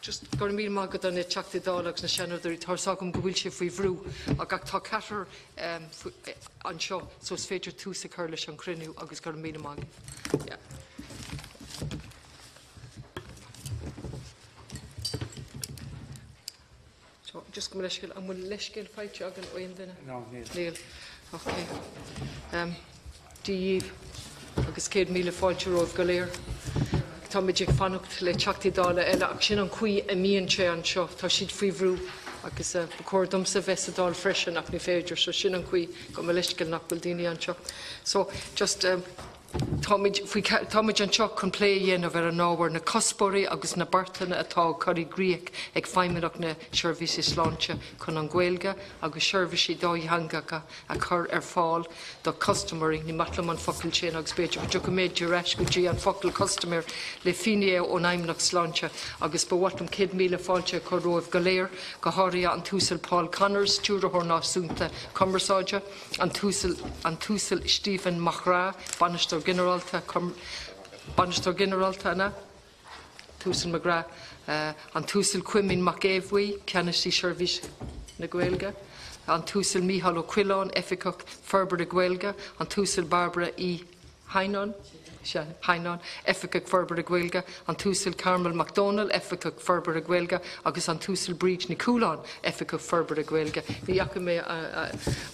Just gur mí mágad an teachta dálagus na seanadúirí társagam go bhfuil sé faoi bhrú a gach tá ceatar an seo so is féidir tú sa chur leis an cruinniú agus gur mí mágad. Just go leiscil an bhfuil leiscil fáilte agan óon duine? No, níl. Ok. Díomh agus 100 míle fáilte rómh go léir. Tá méidir fannacht le teachtaí dála eile ach sin an chuí a míon sé an seo tá siad faoi bhrú agus cuardum sa bhesadál freisin ach ní féidir so sin an chuí go me leiscil nach bhfuil daoine an seo. So just táid an seo chun lé dhéanamh ar an ábhar na cospóirí agus na bartainna atá choirí gríoch ag feimimeach na seirbhísí sláinte chun an Gaeilge agus seirbhísí dóithangacha a chur ar fáil do customerí ní matlam an focail sin agus beidir go méidir eis go dtí an focail customer le fiine ón aimimnach sláinte agus ba bhhatam 100 míle fáilte chu rómh go léir go háirí an túsal Paul Connors túrathór náisiúnta Commerceáide an túsal Stephen Machrá Banistóir Generalta na túsal Magra an túsal Cuimín MacÉhhuí ceannistí seirbhís na Gaeilge an túsal Mícheál Ó Cuileán Efficach Ferber na Gaeilge an túsal Barbara E. Hainan Efficach Ferber na Gaeilge an túsal Carmel MacDonald Efficach Ferber na Gaeilge agus an túsal Bríd Smith Efficach Ferber na Gaeilge. Ní acha mé a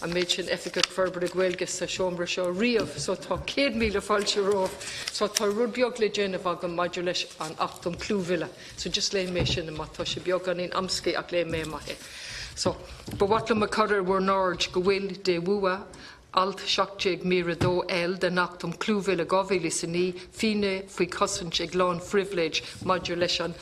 méid sin Efficach Ferber na Gaeilge sa seomra seo riamh so tá 100 míle fáilte rómh so tá rud beag le déanamh agam maidir leis an 8 clúmhile so just le mé sin má tá sé beag an on amscaí ach le mé maithe. So ba bhhatlam a chuir bhar náid go bhfuil de bhua alt 17 míle dó den nachtum clúmhile gábhíle sa ní fine faoi cosint ag lán frivléid maidir leis an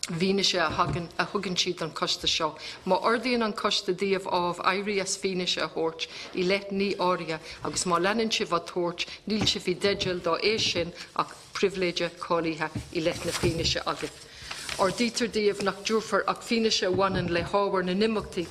Bhíne sé a thugann siad an costa seo. Má ordaíonn an costa díobh ábh Aindrias fine sé a thabhairt I let ní áirithe agus má leanann si bh tabhairt níl si bhí deideal dá é sin ach privléide cáilíthe I let na fine sé agat. Ordítar díobh nach dúrfar ach fine sé bhaineann le hábhar na nimachtaí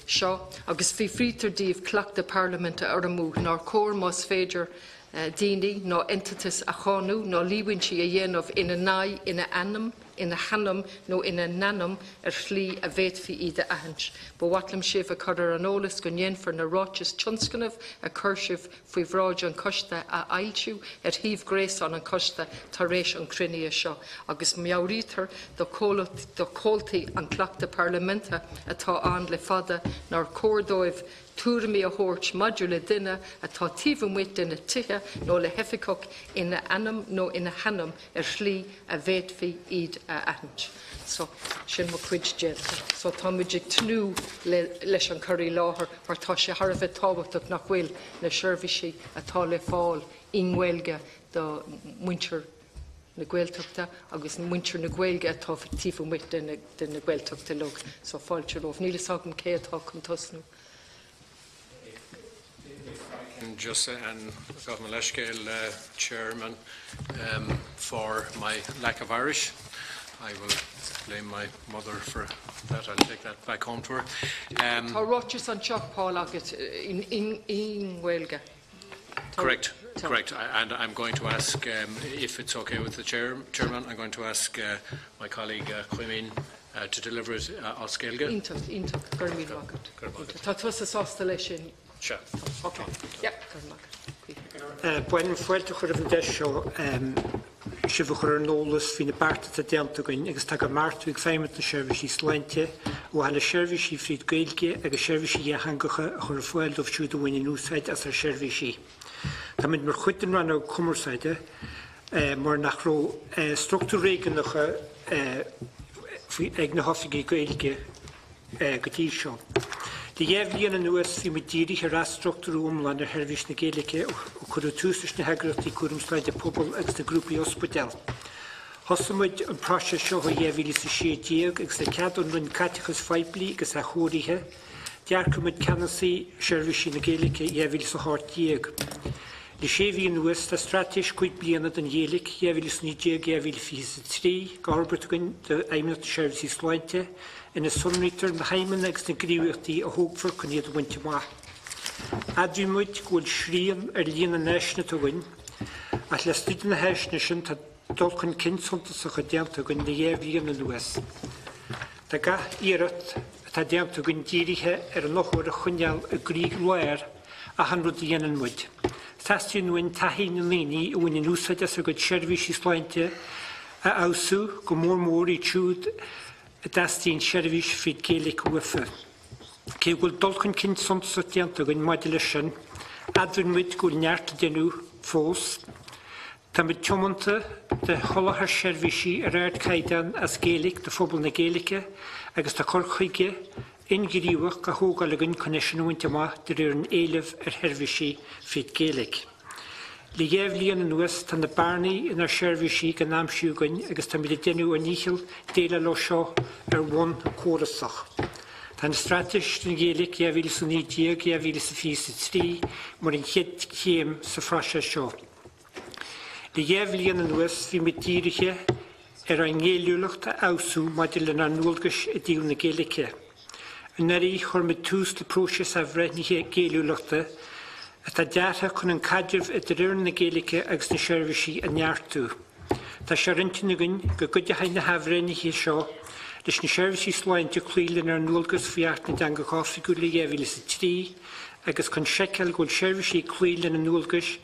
seo agus bhí frítar díobh cleachta Parliamenta ar amú ná cóir más féidir daoine nó entitas a cháú nó líhainn si a dhéanamh ina naid ina anam ina hanam nó ina nanam slí a bhéadfaí iad a ahans. Ba bhhatlam sibh a chuir an ólas go ndéanfar na ráiteas tionscanmh a chuirsibh faoi bhráid an costa a ailtiú híomh gréasán an costa tar rééis an cruinne seo agus meabhrítar do cóltaí an cleachta Parliamenta atá an le fada nar córdóibh túramí a thabhairt maidir le duine atá tíomh muid ina tithe nó le heficach ina anam nó ina hanam slí a bhéadfaí iad a ahans. So sin mo cuid déanta. So tá muidig tnú leis an choirí láthair mar tá sé tharbheith tábhachtach nach bhfuil na seirbhísí atá le fáil inhfuilge do muintir na Gaeltachta agus muintir na Gaeilge atá tíomh muid den na Gaeltachta lug. So fáilte rómh nílas agam cé atá chun tosnú. Just and Chairman, for my lack of Irish. I will blame my mother for that. I'll take that back home to her. Tá ráiteas an teach Paul agat in Gaeilge. Correct. Correct. And I'm going to ask, if it's okay with the Chairman, I'm going to ask my colleague Cuimín to deliver it as Gaeilge. Íntacht, gur míle mágad. Tá tusa sásta lei sin. Sure. Okay. Yeah. Buin fuilte chuir an de seo sibh chuir an ólas hí na barta a déanta goin agus tá go martú ag féimiid na seirbhísí sláinte ó hena seirbhísí Bríd Gaeilge agus seirbhísí dhéthangacha a chur fuil do bhsúd a bhaine núsáid as ar seirbhísí. Tá muid mar chuitin ran á Commerceáide mar nach ró struchtúréigeannacha ag na hofigaí Gaeilge go dtí seo. De dhéimhlíon an nuas hí medíri ar rastruchtúrú umlan ar herbhís na Gaeilge ó chuir túsas na heagrachtí cuairmsláide pobl agus na grúpaí ospidéal. Thosamuid an práise seo ó dhéimhlí sa séideag agus le ceadún rinn catechas feibli agus a chóirithe, dearcumid ceannasaí seirbhísí na Gaeilge dhéimhlí sa háirtíag. Le séhí nuas tá stratéis chuig bliana den Gaeilge dhéimhlí sa nídéag dhéimhlí físa trí garbirtugain de aimimnach seirbhísí sláinte in a sunrítar na haimen agus na gríomhachtaí a thógfar chun iad bhainte maith. Adrimuid ghfuil srían ar líana neisna tugain, ach le stuidir na heisne sin tá dulchan kinsontas a dianta gun de Yevian and West. The ga irat at dianta gun dirihe nochor a chunyal a Greek lawyer 100 yen and wood. Tastin win tahin lini when in Usadas a good shervish is lente a ausu, go more I chewed a dastin shervish fit Gaelic wiffer. Ke will dulchan kinsontas a dianta gun modulation, advin wit go nyart denu false. Tá mit tumonta de hollachar shervishi raad caidan as Gaelic de phobal na Gaelice agus tá corchuige ingríwach go hógalagan connection wintama de an eileh hervishi fit Gaelic. Li lian an nuas tan na barni in ar shervishi gan namsiúgain agus tá mit denu an níchil déla lo seo one chorasach. Tá na strategisch den Gaelic jafili sa ní diag jafili sa fi sa trí mar in ched chéim sa frasha seo. De Jevlian en West vi met dierige een geelulucht ausú madelen aan nulgus dielne Gaelice. Een neri chor met toes de proces afrednige geeluluchte het adjata kon een kadjef het reurne Gaelice agus de shervishi een jaar toe. Ta sharintinugun gegudje heine havrenige sho dus de shervishi slaintje klielen aan nulgus viart niet aangekoffie gule Jevlis tri agus kon shekel gul shervishi klielen aan nulgus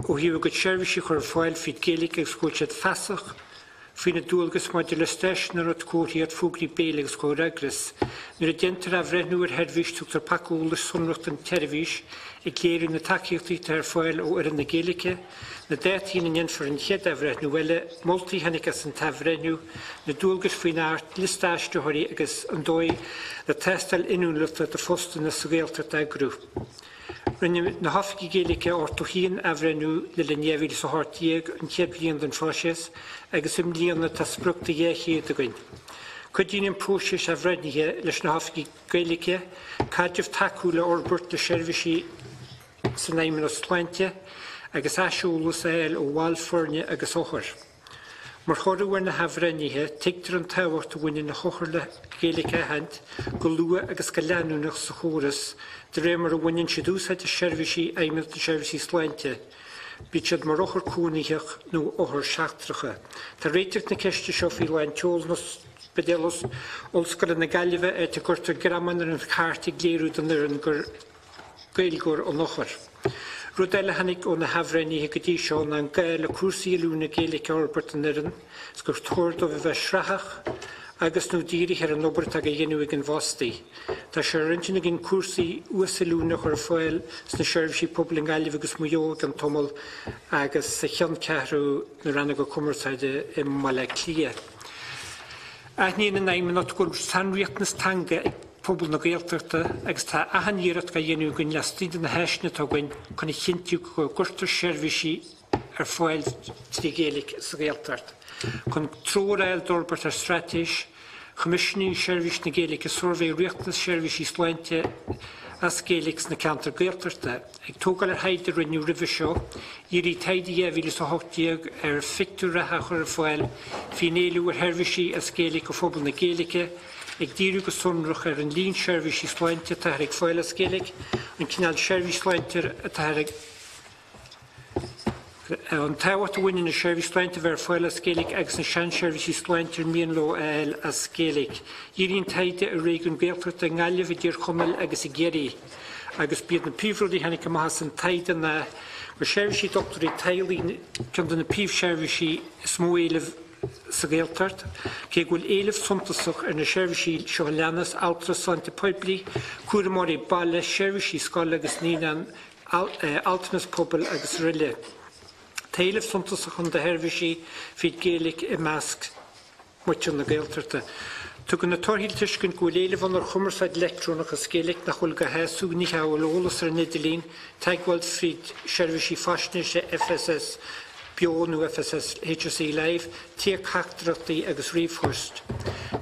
o hiw go shervishi chor fáil fit Gaelic agus gúlsad fasach fin a dúlgus module station at cóti at fugri bélegs go regres. Nuair a dentar a bhrenú hervis tuchtar pacúlas sunrucht an tervis I léirú na takeíochtaí tar fáil ó ar na Gaelice na déitín an yen for an ched a bhrenú welle multi hannigas an ta bhrenú na dúlgus fin art listáiste horí agus an dói na testal inúnlucht at a fostan na Gaeltacht a grú. Rinne na hafki Gaelice ortochín afrenú le lenjevil sa hartieg an cheblian den froses agus lian na tasbrukta jechiad again. Cudín in proses afrenige leis na hafki Gaelice cadjef takúla orbert le shervishi sa naimen os Slantje agus asúlas eil ó Walfurne agus ochar. Mar chorúar na hafrenige tigtar an táhart a winne na chochar le Gaelice hand go lua agus go leanúnach sa chóras de rémar a winnin sidús het a shervishi aimim de shervishi Slantje. Bíchad mar ochar cúniach nó ochar seachtracha. Tá réiteach na ceiste seo fi lein teolnas bedelos olscar na galve te gurtar graman ar an chartig léirú den ar an gur gailgur an ochar. Rudelle hannig ó na hafrenige go dtí seo na an gael a cuasaí lúna Gaelic orbert an irin, sgur tuaird ó bheith sreachach agus nó díri ar an obert a dhéanú ag an bhástaí. Tá sé rintin gin cuasaí uasalúna chur fáil sna shervishi pobl an gailh agus muo an tomol agus sa chean cehrú na ranna go cumarsaide I mala clia. Aithní na naim not gur sanriachnas tanga ag pobl na Gaeltachta agus tá ahanírat go dhéanú gon lastríd na heisne tágain chun chintiú go gurtar shervishi ar fáil trí Gaelic sa Gaeltacht. Chun trórail dorbert ar strateis, commissioning shervish na Gaelic a survey riachtas shervishi Slantje as Gaelics na cantar Gaeltachta. Ag tógal ar heidir rinniu rive seo, íri taidi evilis a hochtiag ar fictú rahachar ar fáil fi néilú ar hervishi as Gaelic o phobal na Gaelice, ag díru go sunrach ar an lín shervishi Slantje tahar ag fáil as Gaelic, an cinál shervish Slantje tahar ag an táhat a winnin na shervish Slantje ver fáil as Gaelic agus na sean shervishi Slantje mian lo eil as Gaelic. Írín taide a réigun Gaeltacht a ngalh idir chumel agus I géri. Agus bíad na píomhrodí hanig go maithas an taide na go shervishi doctorí tailí cym na píomh shervishi smó eileh sa Gaeltacht, cé gúil eileh suntasach ar na shervishi seo leanas ultrasante poibli, cuaramór balle shervishi scoil agus nínan altanas pobl agus rile. Taileh suntasach an de hervishi fid Gaelic I measc much na Gaeltachta. Tugan na torhiltiscin gúil eileh an ar chumarsaid electrónach as Gaelic nach chul go heasú ní hail ólas ar nidilín, taigwald frid shervishi fascnis FSS Bionú FSS HSE Live, tíag hachtrachtaí agus riomhthurst.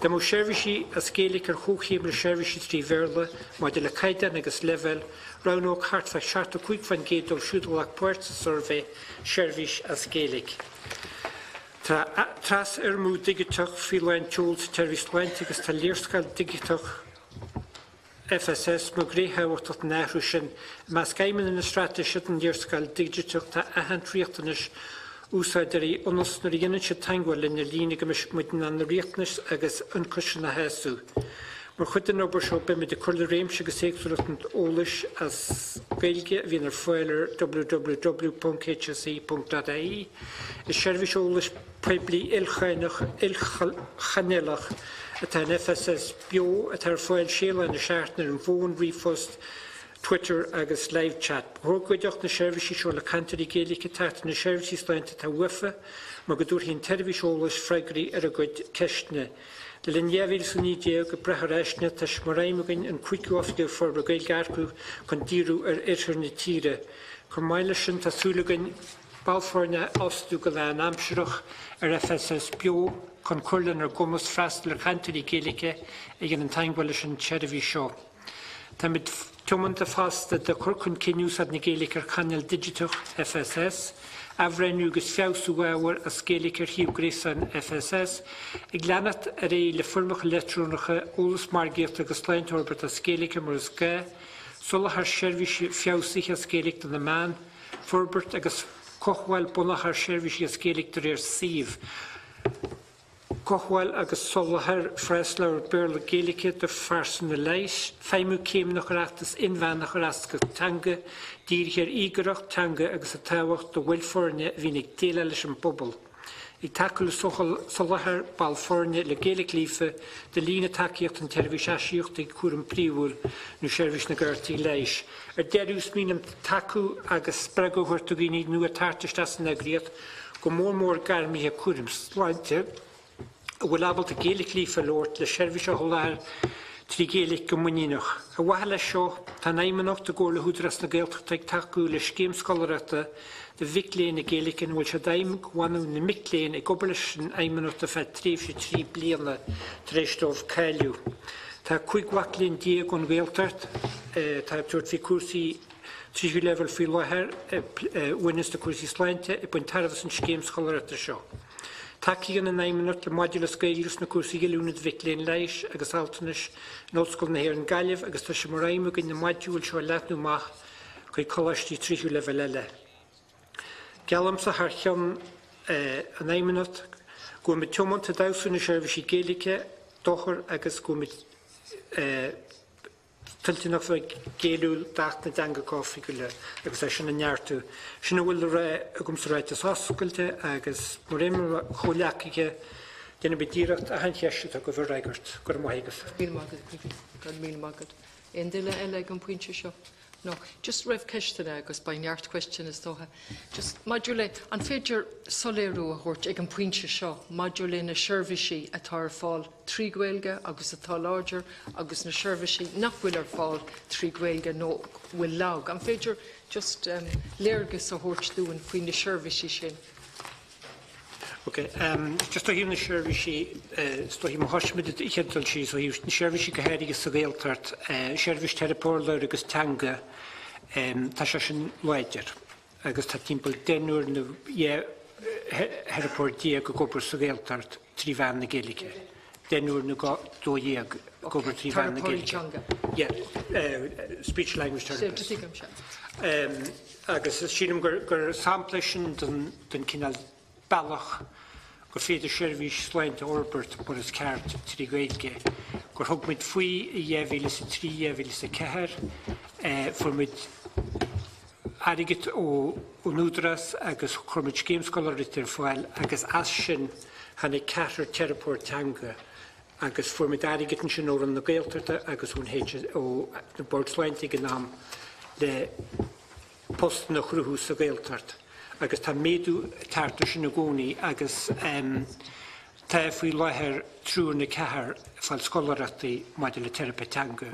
De mó shervishi as Gaelic ar chóchéimle shervishi trí verle, má de le caidan agus level, Ránóg hartfa searta cuig fan gédol siúdolach puert survey shervish as Gaelic. Tras mú digitach fi lein tools tervis leint agus tá léirscail digitach FSS má gréthaíocht at náhrú sin, mas gaiman in na strateisi an léirscail digitach tá ahantriachtanis úsáidirí onas na dhéanann sé teagháil in na lína go muitin an riachtanas agus an cosisian na héasú. Mar chud an obair seo be de chuir réimse agus éagsúlacht ólis as gaeilge hí ar foiler www.hse.ie is seirbhís ólis pebli ilchanelach atá an FSS bio atá ar foil séla na seaartnar an bhón rifost Twitter agus live chat. Thógaideach na seirbhísí seo le cantarí Gaeilge teachta na seirbhísí sláinte tá wifa mar go dúr hín televís ólis freigraí ar a gcuid ceistne. De linjevil san ideo go brethar eisne tá smaréimegin an cuiicúafide forba Gaelgarcú chun díú ar itir na tíre. Chur maile sin tásúlagin balforne osú go le an amseirech ar FSS bio chun chuirlan ar gomas freistal ar cantarí Gaeilge ag an tainghaile sin seirbhí seo. Tá mid tumann fasta de chur chun cinús na Gaeilge ar Channel Digitach FSS, Afrenú gus fiáú bhhar a Gaeilge ar Hugh Griffin FSS, ag leanat a ré le formach letrúnacha ólas margéalt agus Leintorbert a Gaeilge mar is ga, solachar seirbhísí fiásaí a Gaeilge na man, Forbert agus cochhhail bunachar seirbhísí a Gaeilge ar Síomh. Cochhhail agus solachar freisleir bearla Gaeilge de farsan na leis, feimú céim nach Oireachtas inmhean nach Oireachtas tanga, dír ígaracht tanga agus a táhacht do bhfuilforne hín ag déile leis an bobal. Ag takeú solachar balforne le Gaeilge lífa de lína takeíocht an televís eisiíocht ag cuair an príomhúil nó seirbhís na gcuirtaí leis. Ar deirús mínam takeú agus spregóhuirt a gine nua tartastas na gríad go mór garmithe cuairim sláinte bhfuil ábalt a Gaeilge lífa lórt le seirbhís a tholáir trí Gaeilge go muíneach. A bhaile seo tá naimanacht a ggóla húdras na Gaeltacht ag takeú le scéimscolarata de vicléin a Gaeilge bhfuil se daim gháinú na micléin ag obair leis an aimanacht a feith trí bliana tréistómh cailliú. Tá chuig waclín diaag an Gaeltacht, tá tuairt bhí cuasaí tríú level fí láthir uineas na cuasaí sláinte i buin tarfas an scéimscolarata seo. Takeí an naimanacht le modulas Gaeilgus na cuasaí geilúnad vicléin leis agus altanis nóscoil na hhéir an Gaillimh agus tá sé mar raimúgin na modúil seo leatnúach chuig choláistí tríú level eile. Gealam sa harchean an naimanacht go mit tumann a dású na seirbhísí Gaeilge dochar agus go mit tiltinach bheith géalúil dacht na danga cófií go le agus é sin na neartú. Sinna bhfuil ré a gom sa ráitas oscailte agus mar réimar choleacaige déanana bedíireacht a haincheiste a go bhar raigart gur maigus. Mí mágad. Éon duine eile an pointe seo. No, just raibh ceistena agus ba neart question is dótha. Just modulé an féidir soléirú a thuirt ag an pointe seo, modulé na seirbhísí atá ar fáil trí Gaeilge agus atá láidir agus na seirbhísí nach bhfuil ar fáil trí Gaeilge nó bhfuil lag. An féidir just léirgus a thuirt dúin faoin na seirbhísí sin. Okay, just hí na seirbhísí stohí mo hasmid icheantal sí so hí na seirbhísí go héirige sa Gaeltacht seirbhís telepórleir agus tanga tá se sin leidir agus tá timppel denúir na herapórdí go gobar sa Gaeltacht trí bhean na Gaeilge. Denúir na dóíag gobar trí bhean na Gaeilge. Speech language therapist. Agus sínam gur sampla sin den cinál ballach gur féidir seirbhís sláinte Orbert mar is ceart trí Gaeilge. Gur thugmuid faoi i 2003-2004 formid airigit ó núdras agus chumid scéimscoláirt ar fáil agus as sin chana ceatar teirepóir tanga agus formid airigit an sin ó an na Gaeltacht agus ún héide ó na bord sláinte go nám le post na chruthú sa Gaeltacht. Agus tá méadú tartar sin na gcónaí agus tá faoi láthir trúr na cethir fáil scolarachtaí maidir le teirepatanga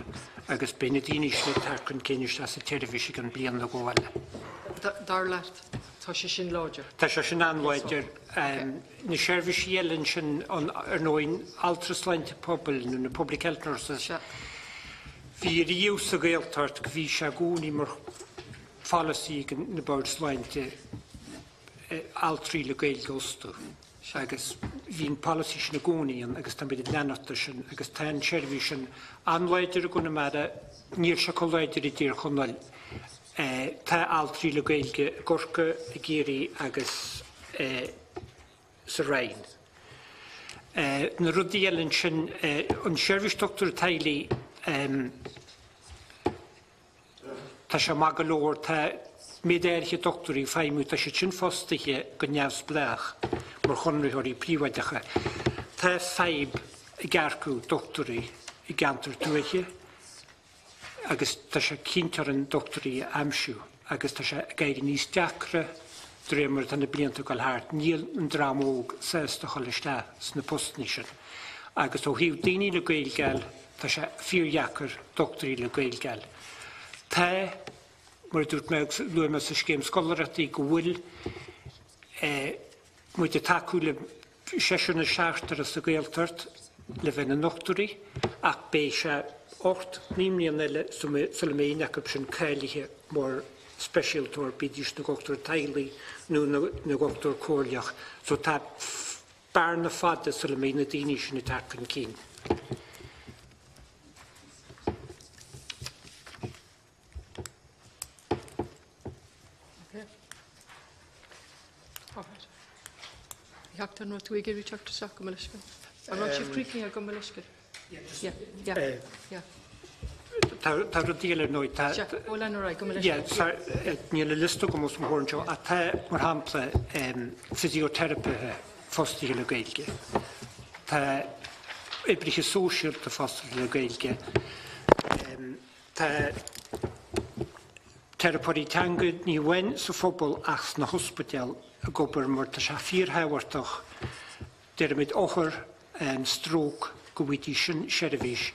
agus be na daoine le tarcann céineiste sa televís an blian na gháile. Dar leat, tá sé sin láidir. Tá sé sin anmhaidir na seirbhísí eilinn sin ar nóin altra sláinte pobl nó na public health nurses. Bhí riú sa Gaeltacht go bhí se gcónaí mar fallaí na bord sláinte altrí le Gaeilge ostú. Agus hín policy sin na gcónaíon agus tá beidir leanachta sin agus tá an seirbhís sin anleidir a gona mara níor se choláidir I dtír Connolly. Tá altrí le Gaeilge gorca a géirí agus sa rain. Na rudí eilin sin an Service Doctor Tailí tá sé magalóir tá médéirche doctorí feimú tá sé sin fostaithe go neamhs bleach mar chunrathirí príomhaideacha. Tá feib I garcú doctorí I gantar tuaiche agus tá sé cíntar an doctorí amsú agus tá sé gaidir níos deacra drémar tanna blianta go háart níl an dramóg sésta choiste sna postní sin. Agus ó híh daoine le gailgeil tá sé fíorheachar doctorí le gailgeil. Tá mar dúirt meid luime sa scéim scolarataí go bhfuil muid taú le seisiúna seaachtar sa Gaeltacht le bheith na noctorí ach bé sé 8 níomlíon eile sula mé inachab sin cailige mór specialtóir bídís na goctor Tailí nó na goctor Cóirleach so tá barna fada sula mé na daoine sin na tarcan cín. Heachtar nó tú ige teachtar seach go meisce. An rá sih críicní go meisce. Tá díile nó níle lista go mós mórnseo a tá mar hampla fysioterapethe fóstaí le gailge. Tá ibriche sóisiúirta fóstaí le gailge. Tá terapeuí teanga ní bhain sa phobal ach na hospital a gobar mar tá sé fíorthahairteach deirmid ochar an strók go bhfuití sin seirbhís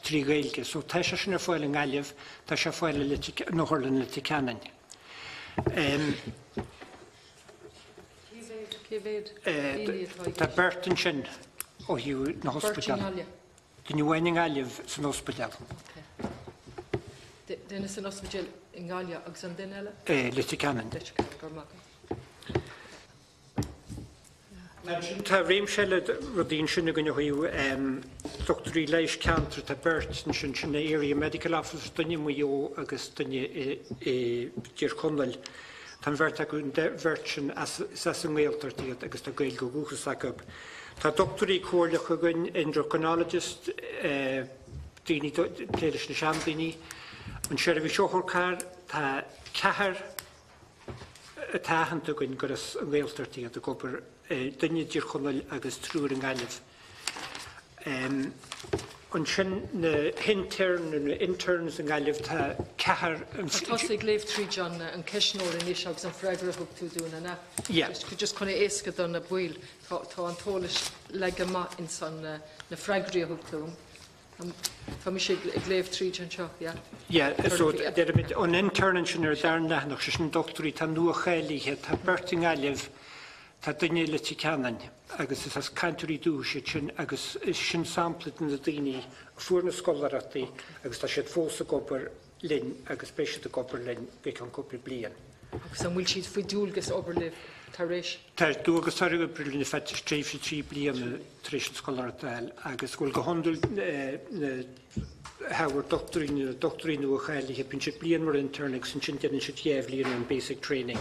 trí gailge. So tá sé sin ar fáil an gáileh tá sé fáil nóharlan le ticanan. Tá bertan sin ó hiú na hospital. Dyn bhain an gáileh san hospital. Dyn san hospital in Gália agus an den eile? Le ticanan. Tá réimsele rodín sinna gonne hiú doctorí leis cantar tá Burton sin sinna area medical office dunne muo agus dunne Dir Connolly. Tá bhirrta go version as an Gaeltacht agus tá gail go gúchas agab. Tá doctorí cóirleach a gon endocrinologist daoine téiles na seandaoine an seirbhí seochorcár tá cethar a táhananta gon gur an Gaeltacht a gobar dunne Dir Connolly agus trúr an gáileh. An sin na interns an gáileh tá cethar an Tá léh trí John an ceisnóir in is agus an freigra thug tú dúna na. Just chuna éasca don na bhuiil tá an tólas le ma in san na freigraí thug túm. Tá mi sé léh trí an seo, so an intern sin ar darna nach sin doctorí tá nua chailíthe tá berting gáileh tá duine le ticanan agus is as cantorí dúise sin agus sin sampla na daoine fuair na scolarataí agus tá siad fósa gobar linn agus béise a gobar linn be an cúpla blian. Agus an bhfuil siad faoi dúlgus oberlih tar rééis. Tá dúgus tar go brilína feit tréifh trí blian trééis an scolaratail agus bhfuil go hondul hawar doctorín a chailíthe pin si blian mar internig sin sin dean si dhéhlíonn an basic training.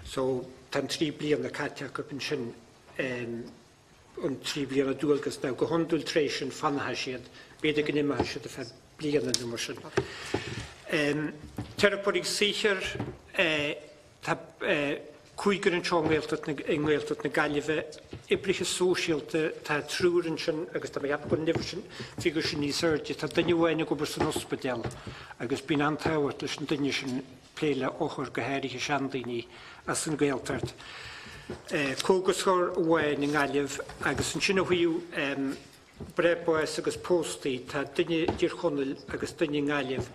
So tan 3 blian na caiteach go sin an 3 blian a dúilgus ná go hondul trééis sin fanathe siad beidir go nimime siad a fe blian an mar sin. Terapeutic síchar tá cuigur an seo Gaeltacht na Gaillimhe ibriche sóisialta tá trúrin sin agus tá mé go nifir sin figur sin níos airde tá duine bhhaine go san hospital agus bín antáhairt leis an duine sin pléile ochar go háirithe seandaoine as an Gaeltacht. Cógasthóir bhhain in Gaillimh agus an sinna chuú brepáis agus póstaí tá duine Dir Connolly agus duine Gaillimh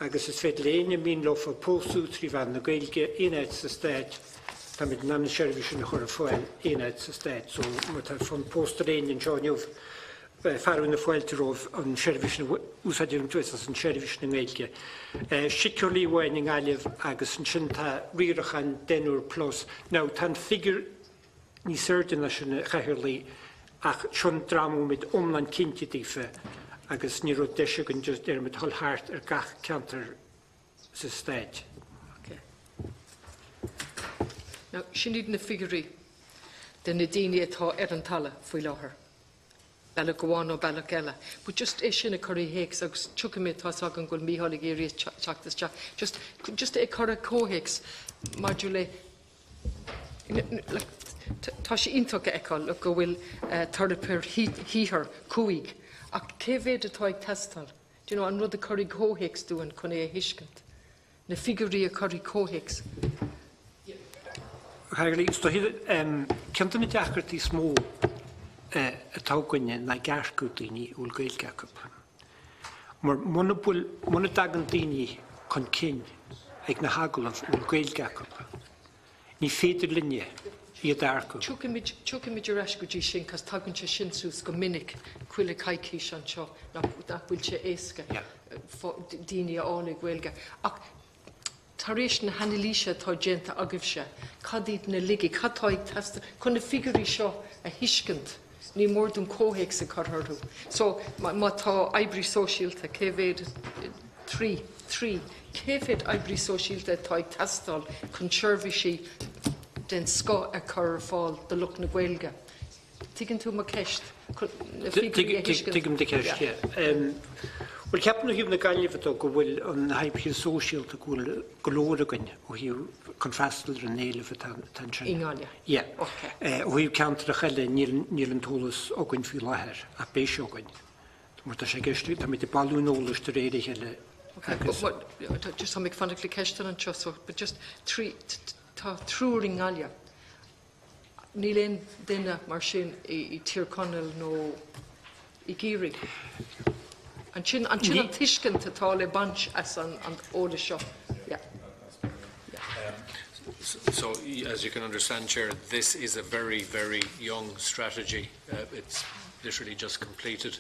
agus is féidir léine mín lofa póstú trí bhean na Gaeilge inéid sa stáid tá mid na seirbhís na chur a fáil inéid sa stáid, so mar tá fan póstaréin seáineh farú na fáilteróh an seirbhís na úsáidirm tuas as an seirbhís na Gaeilge. Sicúirlí bhhain in Gaillimh agus an sin tá riarachan denúr plus. Ná tá figur ní sirdeanna sin chaithirlí ach sin dramú mid omlan cinntitífe agus ní ru deise gon just mit hallthart ar gach cantar sa stáid. Now, sin iad na figurí den na daoine atá ar an talla faoi láthair. Bella goháin ó bella geile. But just é sin a chuirí héics agus tucamid tá agan go míthála Oireachtas teach. Just é chur a cóhéics maidiú le tá sé iontócha eáil le go bhfuil tarpur híthar cúig ach cé bhéad atá ag testal. Do you know, an rud a chuirí cóhéics dúin chun é a hiiscint. Na figurí a chuirí cóhéics. Haglí, ceantar na deachtartí smó atá goine na gascú daoine úl Gaeltacht. Mar muna dagan daoine chun cinn ag na haglaimh úl Gaeltacht. Ní féidir linne iad arcú. Tucamid ar eis go dtí sin, cos tagann sé sin sús go minic chuile caiicís an seo nach bhfuil sé éasca daoine ála Gaeilge. Ach tar éis na hanilíse tá déanta agah sé, cadíad na ligi, cadtá ag testa chun na figurí seo a hiiscint. Ní mór dún cóhéics a carthú. So, má tá eibrí sóisialta, céféad trí, céféad eibrí sóisialta tá ag testáil chun seirbhísí den sco a chur fáil do luch na Gaeilge. Tuigeann tú má ceist? Tuigim de ceist, yeah. Well, ceapan na hiúb na gaillifatá go bhfuil an haibhí sóisialta golóra goine ó hiú contrastal ar an éileh tan sin. Ingáile? Yeah. Ó hiú ceantar a chaile níl an tólas ógain fiú láthair a béis ógain. Mar tá sé geistú, tá mit i balún ólas tar éire heile. Just am ag fannig le ceistan an teo, but just tá trúr ingáile. Níl éon duine mar sin i tír Connell nó i Gírig. An sin an tuiscint atá le bant as an óla seo. So, as you can understand, Chair, this is a very, very young strategy. It's literally just completed.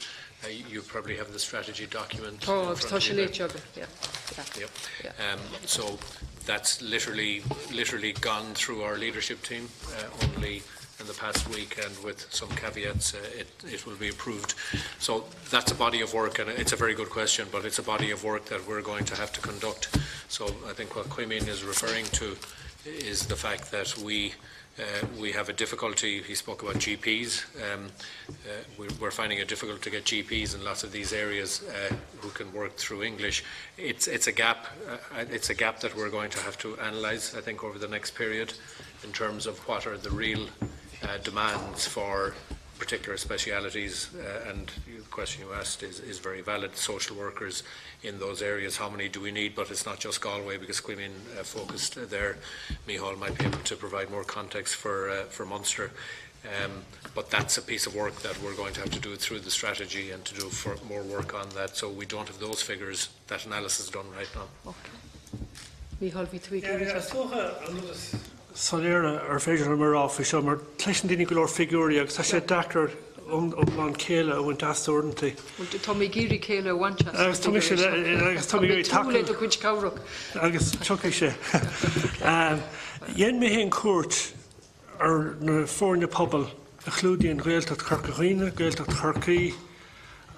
You probably have the strategy document. Oh, tá sé léit agam, so that's literally gone through our leadership team only in the past week, and with some caveats, it will be approved. So that's a body of work, and it's a very good question, but it's a body of work that we're going to have to conduct. So I think what Cuimín is referring to is the fact that we have a difficulty. He spoke about GPs. We're finding it difficult to get GPs in lots of these areas who can work through English. It's a gap. It's a gap that we're going to have to analyse, I think, over the next period, in terms of what are the real demands for particular specialities, and the question you asked is very valid. Social workers in those areas, how many do we need? But it's not just Galway, because Cuimín focused there. Micheál might be able to provide more context for Munster. But that's a piece of work that we're going to have to do through the strategy, and to do more work on that. So we don't have those figures, that analysis done right now. Okay. Micheál, bhí tú Soléire ar féidir mar áfa seo mar tleisin daoine go leor figúrí agus tá sé dachtar an céile a bhaint asúirnta. Tá mé géirí céile a bhaint agus tá mé géirí takeíle do chuid cabhrach. Agus tucha sé. Dhéan mé héon cuairt ar na fórne pobl a chlúdaíonn Gaeltacht Corcaigh, Gaeltacht Corcaigh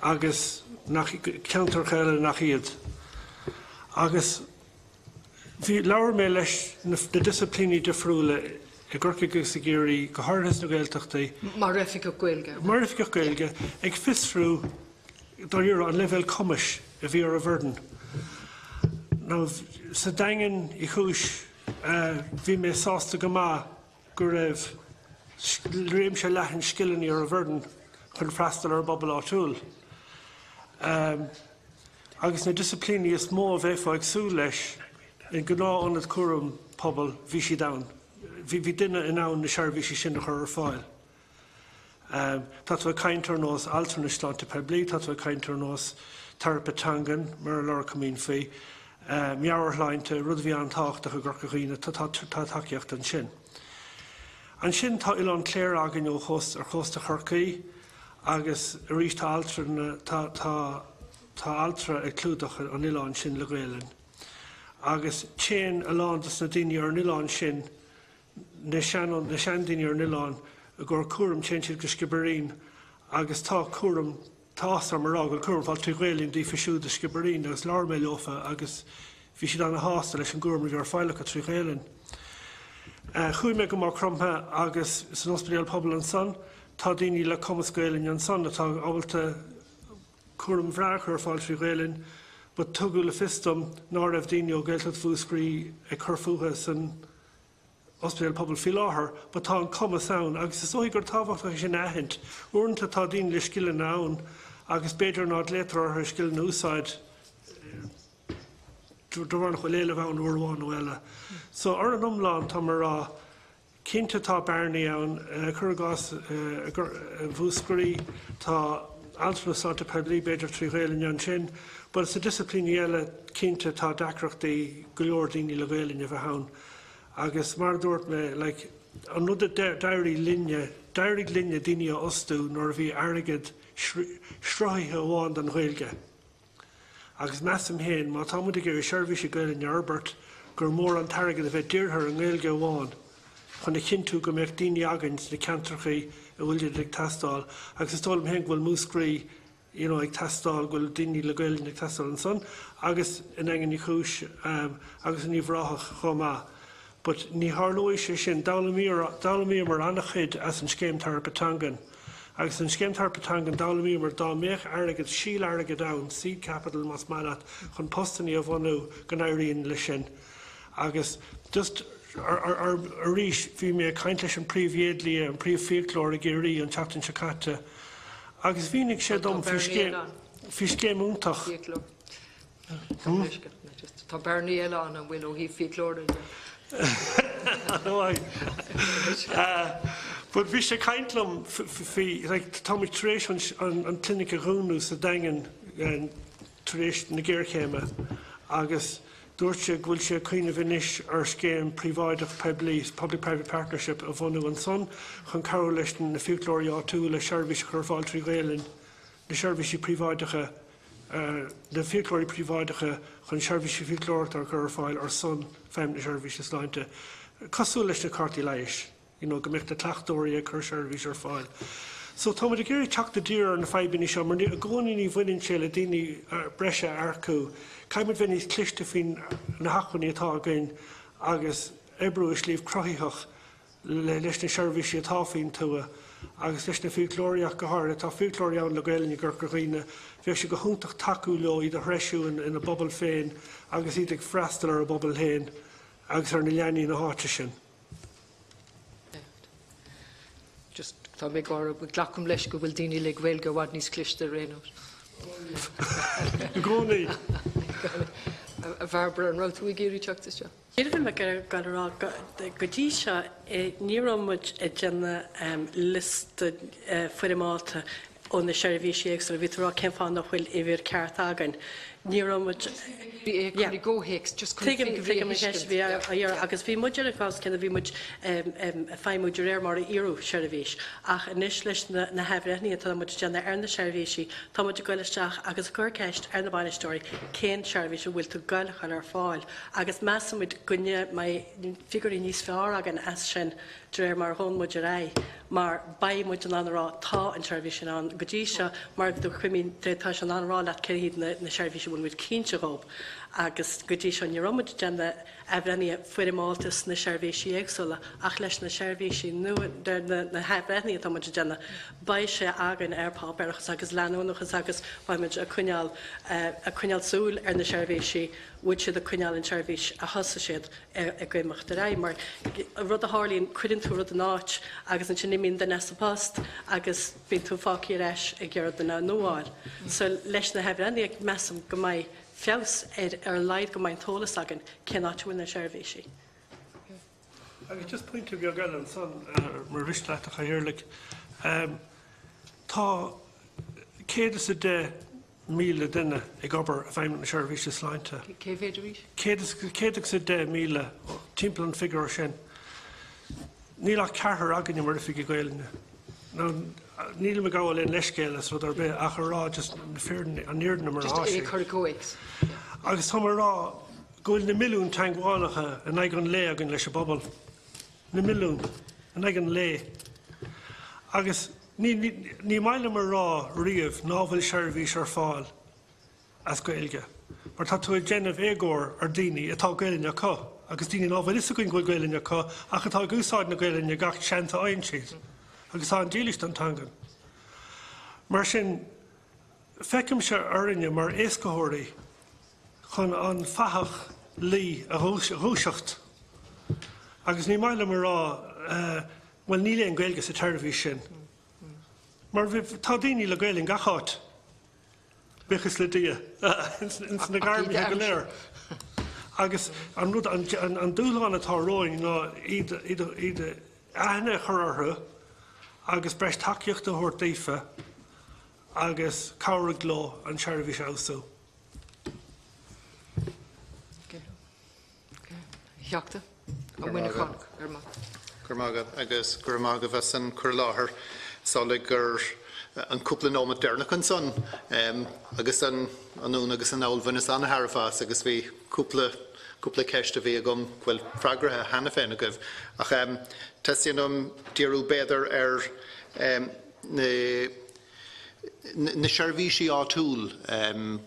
agus ceantar chéile nach iad. Agus bhí leabhar mé leis na disciplíní difriúla i gCorcaigh agus i Géirí go háirithe na Gaeltachtaí. Mar raibh go Gaeilge. Mar raibh go Gaeilge ag fiosrú dá an level cumis a bhí ar a bhirden. Ná sa daingean i chúis bhí mé sásta go maith go raibh réim sé leathan scillanní ar a bhirden chun freastal ar bobbal áitiúil. Agus na disciplíní is mó a bheith ag sú leis in gná an het cuarum pobl bhí si dain. Bhí duine in ann na seirbhísí sin chur ar fáil. Tá tú caintear nós alternistánta per bliain, tá tú caintear nós tarpatangan mar leir cumín fé, meabharthlainte rud bhí an tácht a go Corcaigh tá takeíocht an sin. An sin tá il an cléir agan ó chósta Corcaigh, agus a rís tá altra ag clúdach an Ileán sin le Gaeilge. Agus chéan a lándas na daoine ar Ileán sin, na sean daoine ar Ileán a gur cuaram chéintear go scibarín, agus tá cuaram tásar mar ágal cuaram fáil tú Gaeilín dí fiisiú de scibarín agus leabhar mé leofa agus bhí siad anna hásta leis an gcuaram ar fáilecha trí Gaeilín. Chui me go mar crumtha agus san ospedal pobl an son, tá daoine le cumas Gaelin an son, atá ábhailta cuaram bhreach ar fáil trí Gaelin, but tugu le fistum ná raibh daoine ó Gaeltacht fúscrí ag chur fuatha san ospedal pobl fi láthair, but tá an cumas ann, agus is óigh gur tábhachtach sin ahint, uaireanta tá daoine le scileann ann, agus beidir ná létar ar scileann úsáid, Dorán go léile bhain uairháin uile. So ar an umláin tá mar rá cinnte tá bearnaí ann churgás bhúscarí tá Aindrias Moynihan peblí beidir trí Gaelin an sin, but it's a discipline eile cinnte tá dacreachtaí go leor daoine le Gaelin a bheit ann. Agus mar dúirt me, like, an rud dairí linne daoine a ostú nóir bhí airgid sraithe amháin an Ghaeilge. Agus measam héin, má tá muid gur seirbhíse Gaelin Albert gur mór an targad a bheith díorthar an Ghaeilge amháin, chun na cinú go mbeadh daoine agant na ceantrachaí a bhfuil ag testáil, agus is tólam héin bhfuil múscraí ag testáil bhfuil daoine le Gaelin ag testáil an son, agus in engan ní chúis agus in ní bhráthach chomá. But ní tharlóidh sé sin dála mí mar annach chuid as an scéim tarpatangan. Agus an scéim tarpatangan dála mí mar dá méach airgid síl airgid ann, seed capital mas malat, chun postaní a bhhanú gan éiríonn le sin. Agus just ar ríis bhí mé caint leis an príomhhéadlí an príomhfíoltóir a géirí an teachtain Secata. Agus bhínig sé dom fi scéim úntach. Tá bearnaí eile an bhfuil ó hí fíoltóir. But bhí sé caintlam táid trééis an clinic a gúnú sa dagan trééis na ggéirchéime, agus dúirt sé bhfuil sé cuioine bhinis ar scéim príomháideach peblís, public-private partnership a bhhanú an son, chun carú leis na fiúltóirí áitiúil le seirbhís chur fáil trí Gaelin, na seirbhísí príomháideacha, na fiúltóirí príomháideacha chun seirbhísí fiúltóirt ar chur fáil ar son feim na seirbhísí sláinte. Cosú leis na cartaí leiis, go mbeadh na tlaachtóirí a chur seirbhís ar fáil. So tá muid a géirí teachta dír ar na feibíní seo, mar a gcónaí ní bhaineann sé le daoine breise arcú, caiimid bheith níos cliste faoin na hachaní atá againn agus ebrú is líomh crothaíthach leis na seirbhísí atá faoin tua, agus leis na fiúltóiríach go háir, tá fiúltóirí ann le Gaelin i gur chuoine, bheadh sé go húntaach taú leo iad a threisiú in a bobbal féin, agus iad ag freastal ar a bobbal héin, agus ar na leanaí na háte sin. Tá mé gáir ghlacham leis go bhfuil daoine le Gaeilge bhhad níos cliste réanúir. Gcónaí. A bharbara an ráú géirí teachtas seo. Griffin me gur rá go dtí seo ní ramuid déanna lista fuidimáta ó na seirbhísí éagsúla bhí rá cén fáin nach bhfuil i bhír ceart agan. Ní ramuid agus bhí muidir aás cinna bhí muid feimúidir ar mar iarú seirbhís, ach inis leis na hebhreithní tá muid deanna ar na seirbhísí, tá muid goileisteach agus gur ceist ar na bainistóirí cén seirbhís bhfuil tú gailchar ar fáil, agus measa muid gunne figurí níos fear agan as sin dréir mar hón muidir ré, mar baí muid an anrá tá an seirbhís an go dtí seo mar do chuimín tá an anrá le ceirhíad na seirbhísí bhfuil muid cínte gób. Agus go dtí seo ní ramuid déanna hebhreithní fuidimátas na seirbhísí éagsúla, ach leis na seirbhísí na hebhreithní tá muid déanna ba sé agan ar pápéireachas agus leanúnachas agus bhaimiid a cuineál súil ar na seirbhísí, bhuiid siad a cuineál an seirbhís a thosa siad a gcuimeachta ré, mar rud a hálíonn cuidann tú rud an áit agus an sin nimíon den nesa post agus bíonn tú fácií reis i gcearad na nóáil. So leis na hebhreithní ag measam go mbeidh feabhas ar leid go mbeidh tólas agan cén áitiúil na seirbhísí. Agus just pointu bhí gael an son mar risteach a chairlik. Tá 110,000 duine ag obair a bhaim na seirbhísí sláinte. Cé féidir rís? 110,000 timpeall an figure sin. Níl ach ceathair agan mar fi Gaeilge. Níl me gáil in leiscéil as rud ar bith ach rá just an níorna mar háisí. Just chuircóigs. Agus tá rá gúil na milliún teaghálacha an ag an lé agan leis a bobbal. Na milliún an ag an lé. Agus ní maile mar rá riamh nábhail seirbhís ar fáil as Gaeilge. Mar tá tú ag déanamh égóir ar daoine atá Gaeilge có. agus daoine ábhail is a goin goil gaeilge cá, ach atá gúsáid na gaeilge gach seanta aon siad, agus tá an dílis an tangan. Mar sin, fecim se arinne mar éascathirí chun an fachach lí a rúiseacht. Agus ní maile mar rá, well ní le an gaeilge sa teirbhí sin. Mar tá daoine le gaeilge gacháit. Bechas le dia, ins na garmi go léir. Agus an dúláin atá roin ná iad aithne churartha agus breis takeíocht a thuir daoife agus cabhraigh gló an seirbhí seasú. Theachta, a bhaine chonach ar má. Gurmagad agus gurmagad bheits an chur láthair sálaigh gur an cúpla nómad dearnach an son agus an ún agus an áilbhain is anna Harfás agus bhí cúpla ceiste bhí agam bhfuil freagrathe hena féin agah. Ach teasíonm díorú béidir na seirbhísí átúil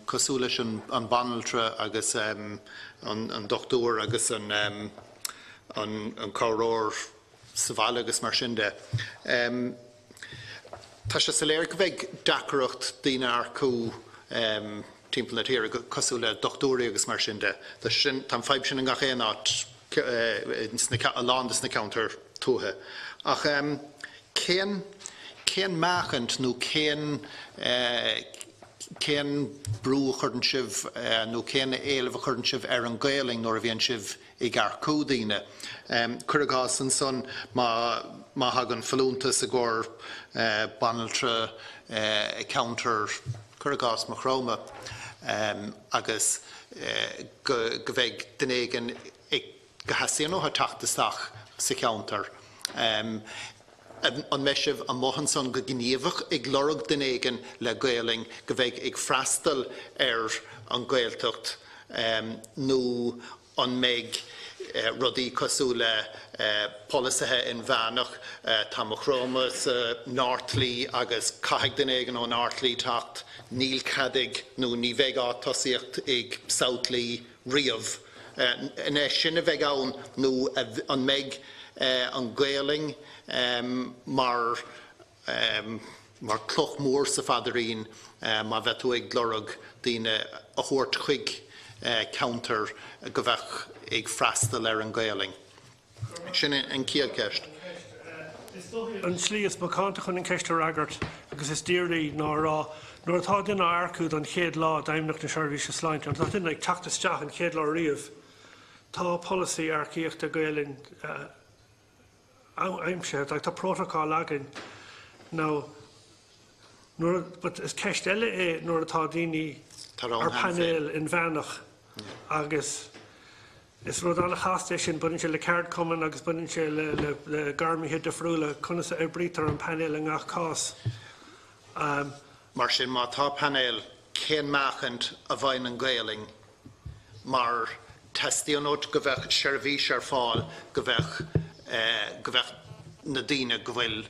cosú leis an banaltra agus an dochtúr agus an choróir sa bhaile agus mar sin de. Tá sé sa léir go bheith dacracht daoine arcú timp na tíir cosú le dochtúirí agus mar sin de. Tá feib sin an gachéan áit a lándas na counter túthe. Ach cén máchant nó cén brú chuirn sibh nó cén éileh chuirn sibh ar an Gaeling nóair a bhíonn sibh i gcarcú daoine. Curragás an son má hagan falúntas a ggur banaltra counter curragás mo chroma agus go bheith dunéigen go hasíonó ha tachtastach sa counter. An meisibh an mohanson go gníomhach ag lorg dunéigen le Gaeling go bheith ag freastal ar an Gaeltacht nó an méid rudí cosú le polisathe in bheanach tá mo chroma sa náirtlí agus caitheag dunéigen ó náirtlí tacht níl cadig nó ní bheith á tosíocht ag saotlí riamh. Né sinna bheith ann nó an méid an Gaeling mar cloch mór sa fadarín má bheith tú ag glorg daoine a thuirt chuig counter go bheith ag freastal ar an Gaeling. Sin an cíal ceist. An slí is bacánta chun an ceiste agart agus is díirlaí ná rá nuair atá duine arcúd an chéad lá daimneach na seirbhíse sláinte an tá duine ag teachtasteach an chéad lá riamh tá policy arcíocht a Gaeling aimse ag tá protocol agin ná but is ceist eile nuair atá daoine ar panel in bheanach agus is rud anna chaiste sin buinn se le ceart cuman agus buinn se le garmithe de friúla chuna sa brítar an panel an ngach cás. Mar sin má tá panel cén máchant a bhain an Gaeling mar testíonót go bheith seirbhís ar fáil go bheith na daoine go bhfuil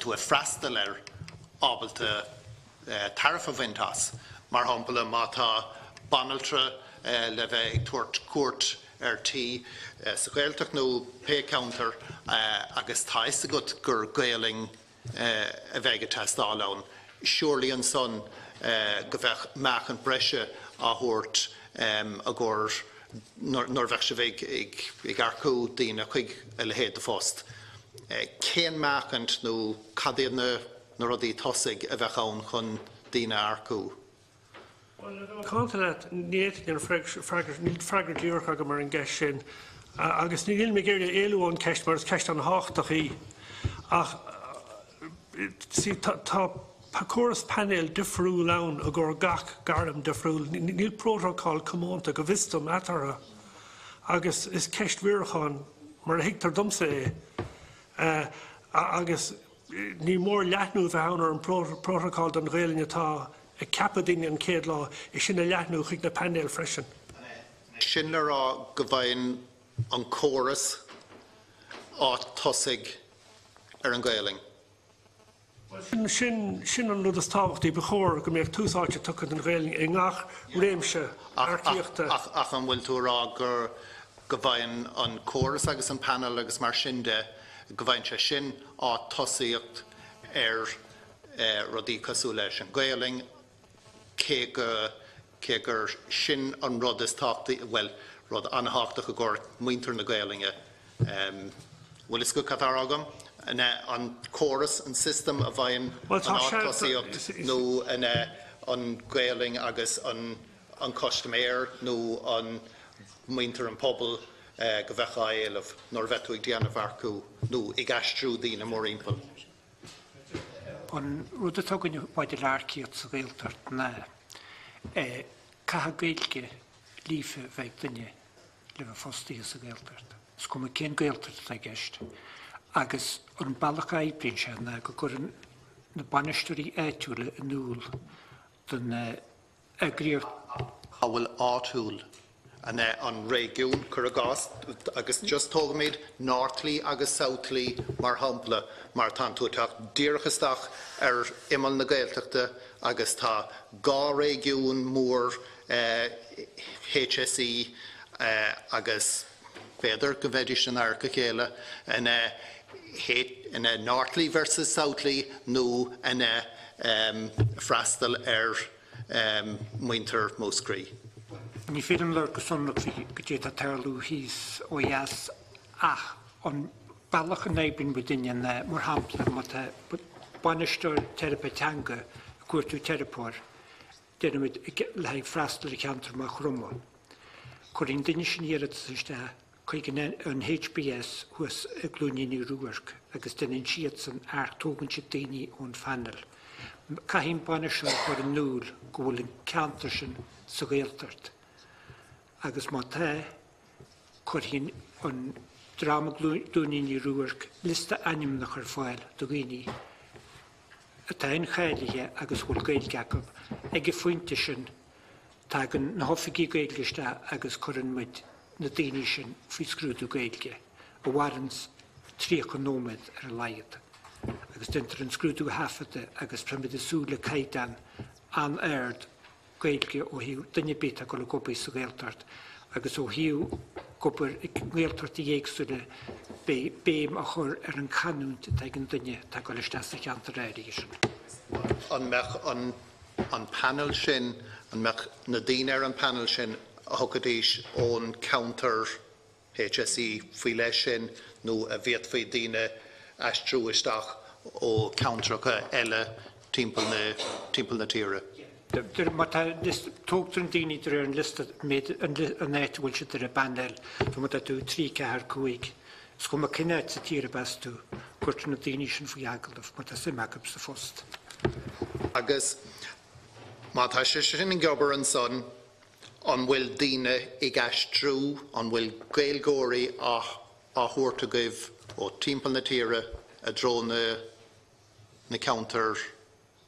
tú a freastal ar ábalta tarifa bhaintas mar hampla má tá banaltra le bheith ag tuairt cuairt ar tí sa Gaeltacht nó pay counter agus táis agat gur Gaeling a bheith testáil surely an son go bheith máchan breise a thuairt a gur nóir bheith se bheith ag arcú daoine chuig le héad a fóst. Cén máchant nó cadéadna nó rudí tosaigh a bheith ann chun daoine arcú. Contact níl ar freagar dúrcha go mar an gceist sin agus níl mé géir éúán ceist mar ceist an háachtaí ach tá choras panel difriúil ann a gur gach garm difriúil níl protocol cumánta go bhistom atara agus is ceist bhuireáin mar a hiictar domsa agus ní mór leathnú bheith ann ar an protocol don Gaeling atá a capadín an céad lá is sin a leathnú chuig na panel freisin. Sin le rá go bhain an choras á tosaigh ar an Gaeling. Sin an rud is tábhachtaí bechóir go mbeadh túsáilte tuchad an Gaeling i ngach réimse arcíochta. Ach an bhfuil tú rá gur go bhain an chorus agus an panel agus mar sin de go bhain se sin á tosaíocht rudí cosú leis an Gaeling cé gur sin an rud is táchtaí, well, rud anthachtacha go gur muintir na Gaelinge. Bhfuil is go cathar agam? An chorus, an system a bhain an tosaíocht nó an Gaeling agus an costuméir nó an muintir an pobl go bheitcha éileh nóir bheitú ag déanamh arcú nó ag aistriú dína mór impel. An rud a tugann bhaid learcíod sa Gaeltacht na catha Gaeilge lífe bheith duine le bheith fóstaí sa Gaeltacht. Is cum cén Gaeltacht a gceist. Agus an bailach aibrín se na go gur na banistúirí éitiúla in núl den agriíocht. Bhfuil áitiúil an régiún Curragás agus just tógamid Northlí agus Southlí mar hampla mar tá tú teach dírechasteach imal na Gaeltachta agus tá gá régiún mór HSE agus féidir go bheidir an airca chéile in Northlí versus Southlí nó in freastal muintir Móscrí. Ní féidir leir go sonnach go dtí a tarlú híos ó dheas ach an bailach an éibrín bu duine mar hampla má banisteoir teiripetanga a cuairtú teiripóir déanamid le freastal i ceantar mar chrumá. Cuirín duine sin iad iste chuig an HBS huas a glúníní ruúarc agus duine siad san tógann si daoine ón fanal. Caihín banisteoir chuir an núl go bhfuil an ceantar sin sa Gaeltacht. Agus má tá chuirhín an drama glúníní ruúarc lista anim nach ar fáil do ghaoine. Tá an chailige agus bhfuil Gaelgeachab ag go foiinte sin tá na hoficí Gaelgeiste agus churann muid na daoine sin faoi scrúdú Gaelge a bhharans tríocha nóid ar a laiad. Agus dentar an scrúdú hafata agus primid asúla caidan an aird Gaelge ó hiú duine bita go le gopaí sa Gaeltacht agus ó hiú gobar Gaeltacht i dhéagsúile béim a chur ar an canúnt ag an duine tá go le steasa cheantar éirí sin. An panel sin, an mech na daoine ar an panel sin a thugadís ón counter HSE faoi leis sin nó a bhíad faoi daoine aistriúisteach ó countercha eile timpeall na tíre. Má tógtar an daoine ar an lista an éit bhfuil si ar a banel fa má tú trí cethar cuaig. Is go má cinnéid sa tíre bestú cuirtar na daoine sin faoi agalah má tá simachab sa fóst. Agus má tá sé sin an gceabair an son an bhfuil daoine ag aistriú an bhfuil gaelgóirí a thuirta gaibh ó timpeall na tíre a dro na counter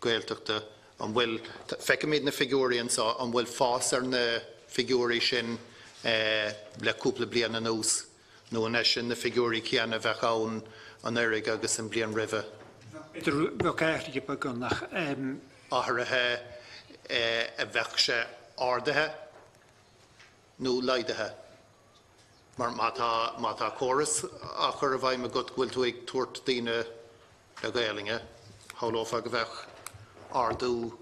Gaeltachta an bhfuil feicimid na figúirí an bhfuil fás ar na figúirí sin le cúpla bliana nús nó an sin na figúirí ceanna bheith ann an éirigh agus an blian ribhe. Bheith ba gannach áthairithe a bheith sé ardathe nó leidathe. Mar má tá chóras a chur a bhaid me go bhfuil tú ag tuairt daoine le Gaelinge, hálófa go bheith ardú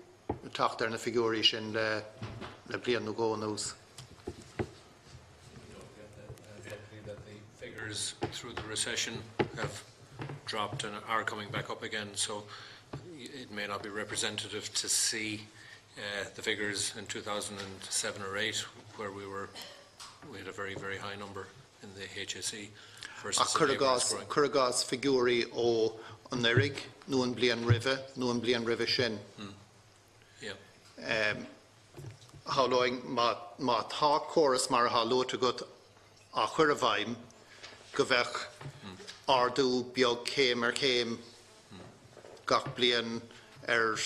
tacht ar na figúirí sin le blian nó gónús. That the figures through the recession have dropped and are coming back up again, so it may not be representative to see the figures in 2007 or 8 where we had a very, very high number in the HSE versus Curragás figúirí ó an éirigh nó an blian ribhe sin. Hálóing má tá chóras mar hálóta go a chur a bhaim go bheith ardú beag céim ar céim gach blian ar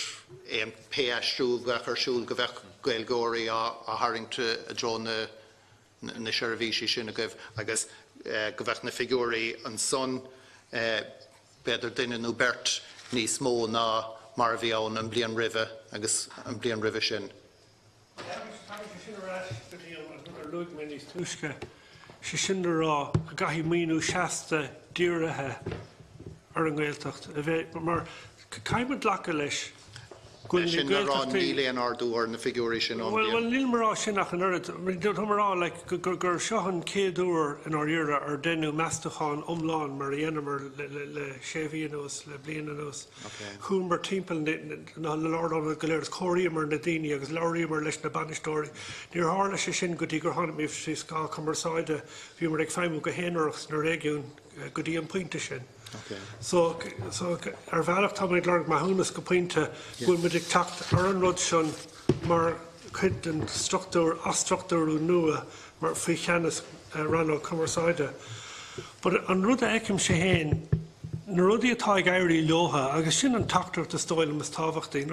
éon péastrú bheith ar siúil go bheith gaelgóirí a haringte a dro na seirbhísí sin a goibh agus go bheith na figúirí an son beidir duine nó bert níos mó ná mar bhí ann an blian ribhe agus an blian ribhe sin. sé sin rá a gaithí míú seasta díirithe ar an Gaeltacht. A bheith mar caiimid lecha leis Sin rá níléon ardú na figúrí sin an. Well, níl marrá sin nach an urid. Marrá gur seochan céadúr in áíire ar denú meastachán omláin mar dhéanamar le séhíonús, le bliananús. Chún mar timppel na ládán go léir choiríomar na daoine agus leiríomar leis na banistóirí. Níor hála sé sin go dtí gur tháinig mih sí scá cumarsáide bhí mar ag feimú go héanaachs na régiún go dtí an puinte sin. So ar bhealach tá méid lerg maithúnas go puinte bhfuil muid ag teacht ar an rud sin mar chuid an struchtúrú nua mar faoi cheannas ran ó cumarsáide. But an rud a eicim sé héin, na rudí atá ag éirí leotha agus sin an teachtar a stoil mas tábhachtaí.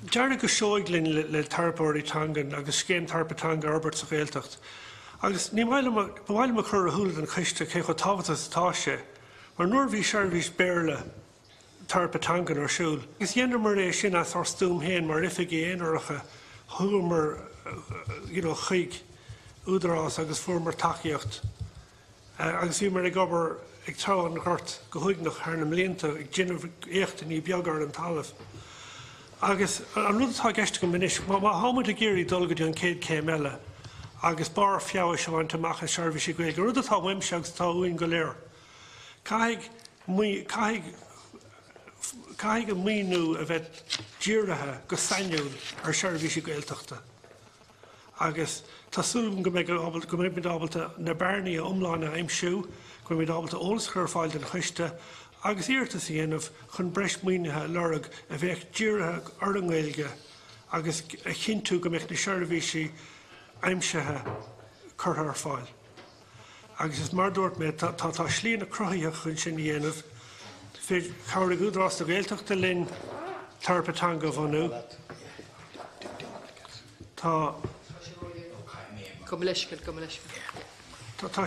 Dearna go seoiglinn le tarpóirí tangan agus céim tarpatanga Albert sa Gaeltacht. Agus ní bhhaile me chur a thuúil an chuiste cé chu tábhatas atá sé. Mar nuair bhí seirbhís béarla tarpatangan ar siúil. Agus dhéanamh mar é sin as ar stúm héin mar ifig éonaracha thuúmar chuig údarrás agus fuair takeíocht. Agus bhí mar ag obair ag trá an ghart go chuignach ar na mblianta ag ginmh éachtain í beagar an talamh. Agus an rud atá gceiste go miniis, má hámuid a géirí dul go dtí an céad céim eile agus bar fiabhas se bhaint amach a seirbhísí Gaeilge. Rud atá weimseags tá uainn go léir. Caig a míú a bheith díirithe go sainiúil ar seirbhísí Gaeltachta. Agus tásúm go méid ábalta na bearnaí a omláin a aimsiú, go méid ábalta ólas chur fáil den chuiste, agus íirtas dhéanamh chun breis muoinethe lereg a bheith díirithe ar an Gaeilge, agus a chinú go méid na seirbhísí aimsethe chur ar fáil. Agus is mar dúirt mé tá slíon na cruthaíoch chun sin dhéanamh, chair go údarrás do Gaeltacht linn tarpatanga bhanú. Tá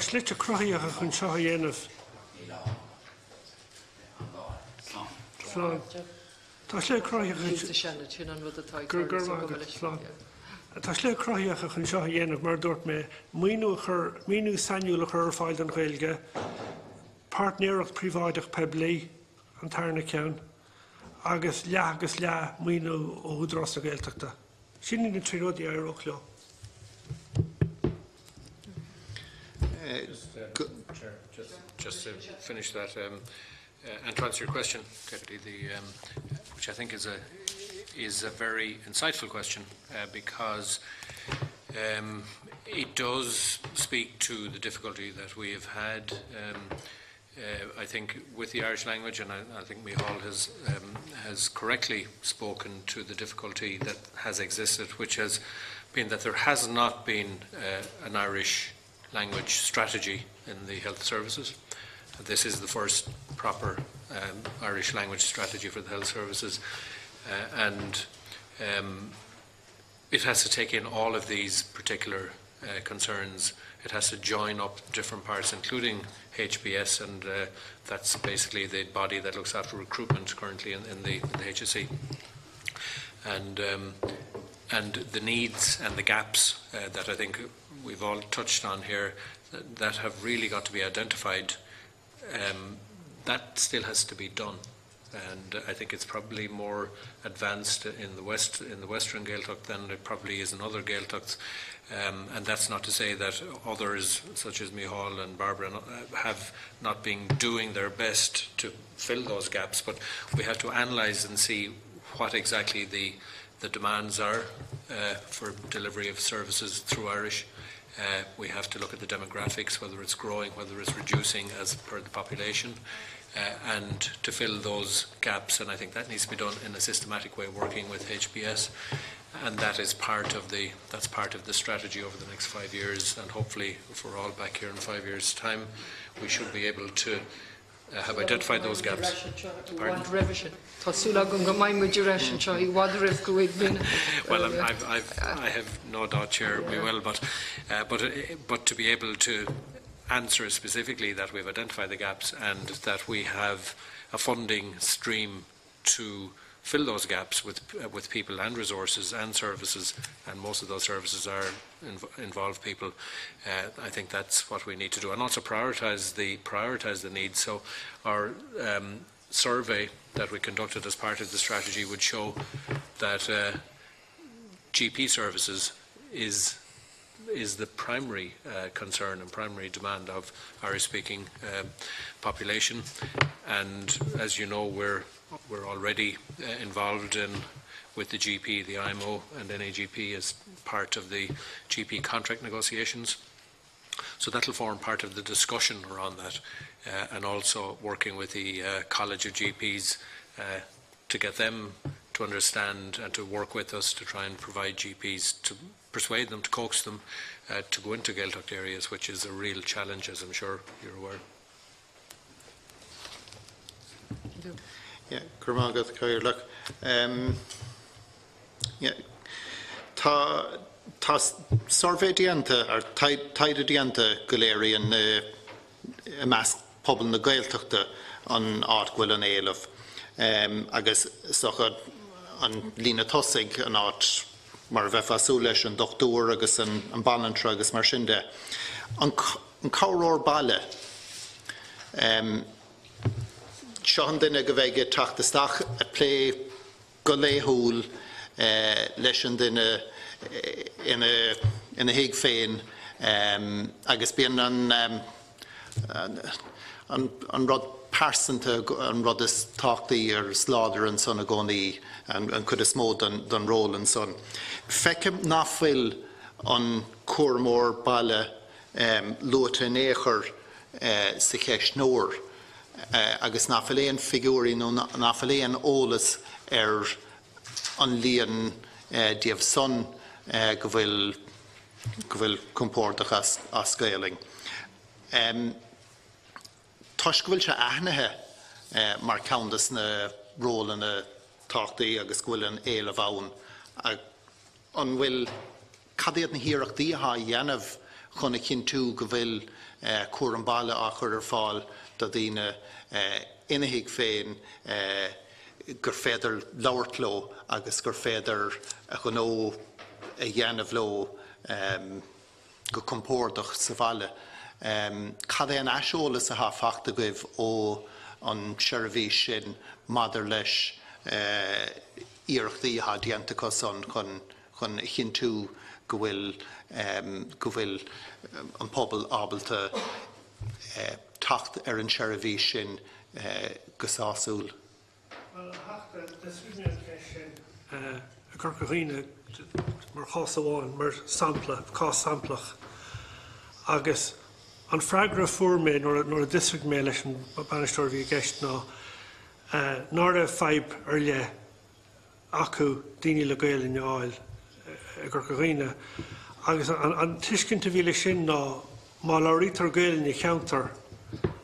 slite cruthaíocha chun seo dhéanamh. Tá slé cruthaíocha Tá slé cruthaíocha chun seo dhéanamh mar dúirt mé míú sainiúla chur fáil an Gaeilge, partnéireacht príváideach peblií an tarna ceann, agus le míú ó údarrás a Gaeltachta. Sin na trí rudaí ar ó leo. Just to finish that, and to answer your question, Deputy, which I think is a very insightful question, because it does speak to the difficulty that we have had, I think, with the Irish language, and I think Micheál has correctly spoken to the difficulty that has existed, which has been that there has not been an Irish language strategy in the health services. This is the first proper Irish language strategy for the health services, and it has to take in all of these particular concerns. It has to join up different parts, including HBS, and that's basically the body that looks after recruitment currently in the HSE. And the needs and the gaps that I think we've all touched on here that have really got to be identified, that still has to be done. And I think it's probably more advanced in the Western Gaeltacht than it probably is in other Gaeltachts. And that's not to say that others, such as Micheál and Barbara, have not been doing their best to fill those gaps, but we have to analyse and see what exactly the demands are for delivery of services through Irish. We have to look at the demographics, whether it's growing, whether it's reducing as per the population, and to fill those gaps. And I think that needs to be done in a systematic way, working with HBS, and that is part of the strategy over the next 5 years. And hopefully, if we're all back here in 5 years' time, we should be able to have identified those gaps. Pardon? Well, I have no doubt, Chair, we will, but to be able to answer specifically that we've identified the gaps and that we have a funding stream to fill those gaps with people and resources and services, and most of those services involve people. I think that's what we need to do, and also prioritise the needs. So our survey that we conducted as part of the strategy would show that GP services is the primary concern and primary demand of Irish-speaking population. And as you know, we're already involved with the GP, the IMO and NAGP as part of the GP contract negotiations. So that will form part of the discussion around that, and also working with the College of GPs to get them to understand and to work with us to try and provide GPs, to persuade them, to coax them to go into Gaeltacht areas, which is a real challenge, as I'm sure you're aware. Yeah, Gurmagad Cairlach. Yeah, tá survey dianta or taide dianta galeri in mass pobl na Gaeltachta an art gwil an eilaf. Agus socha an lína tosig an art mar bheith asú leis an doctúr agus an balantra agus mar sin de. An cawror baile, sean duine go bheith teachtasteach a plé go léthúil leis an duine ina hiig féin, agus bíon an rud persanta an rud is táchtaí ar sláidir an son a gcónaí an cud is mó don ról an son. Feiceam nachfuil an cuairmór baile luata in éair sa cheist nóir, agus nachfuil éon figúrí nó nachfuil éon ólas ar an líon díobh son go bhfuil compórtach as Gaeling. Tuis go bhfuil se aithneithe mar ceantas na róla na táchtaí agus go bhfuil an éile bhain. An bhfuil cadéad na hiarachtaí a dhéanamh chuna cinn tú go bhfuil cuair an baile a chur ar fáil do dtíine inahiig féin gur féidir leabhartló agus gur féidir a gnó a dhéanamh ló go compórtach sa bhaile. Cad é an eisiolalas a tháfachta goibh ó an seirbhís sin maidir leis iarachtaí a déanta son chun chin tú go bhfuil an pobl ábalta tacht ar an seirbhís sin go sásúil. Well, a Gaeltacht mar chásamháin mar sampla, cá samplach agus an freigra fuair nor a district mé leis an banisteoir bhí gceist ná nár a feib ar le acu daoine le Gael in áil a Gaeltacht agus an tuiscinnta bhí le sin ná má labhraítear Gael in cheantar.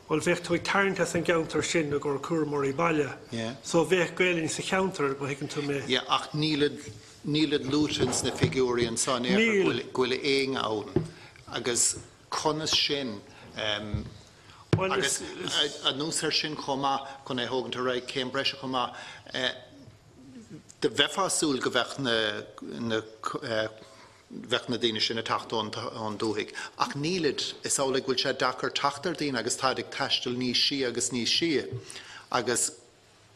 Well, bheith tú tarnta an geantar sin a gur cuairmór í baile. So bheith Gael in sa cheantar go higann tú mé. Yeah, ach nílad lútans na figúrí an san éair ghuiil éing ann agus conas sin agus a núsar sin chomá chun é hógann tar raig céim breise chomá de bheithásúil go bheith na daoine sin a tachtón an dúthaigh. Ach nílad is álaigh bhfuil sé dachar tachtar daoine agus táideag taistil níos si agus níos si agus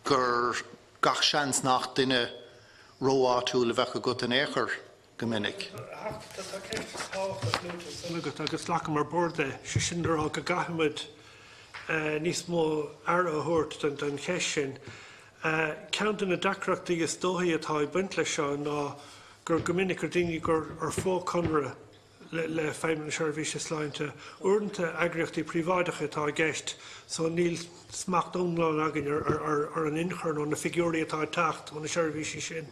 gur gach seans nach duine róáitiúil a bheith go gut an éair go minic. Agus lecha mar borda sé sin ar go gahamid níos mó ar a thuirt den cheist sin. Ceann na dacreachtaí is dóthaí atá buint le seo ná gur go minic ar daoine gur ar fó conra le feimime na seirbhís sláinte uaireanta eagraíochtaí príváideacha atá gceist, so níl smacht domláin agin ar an inchar nó na figúrí atá tacht ó na seirbhísí sin.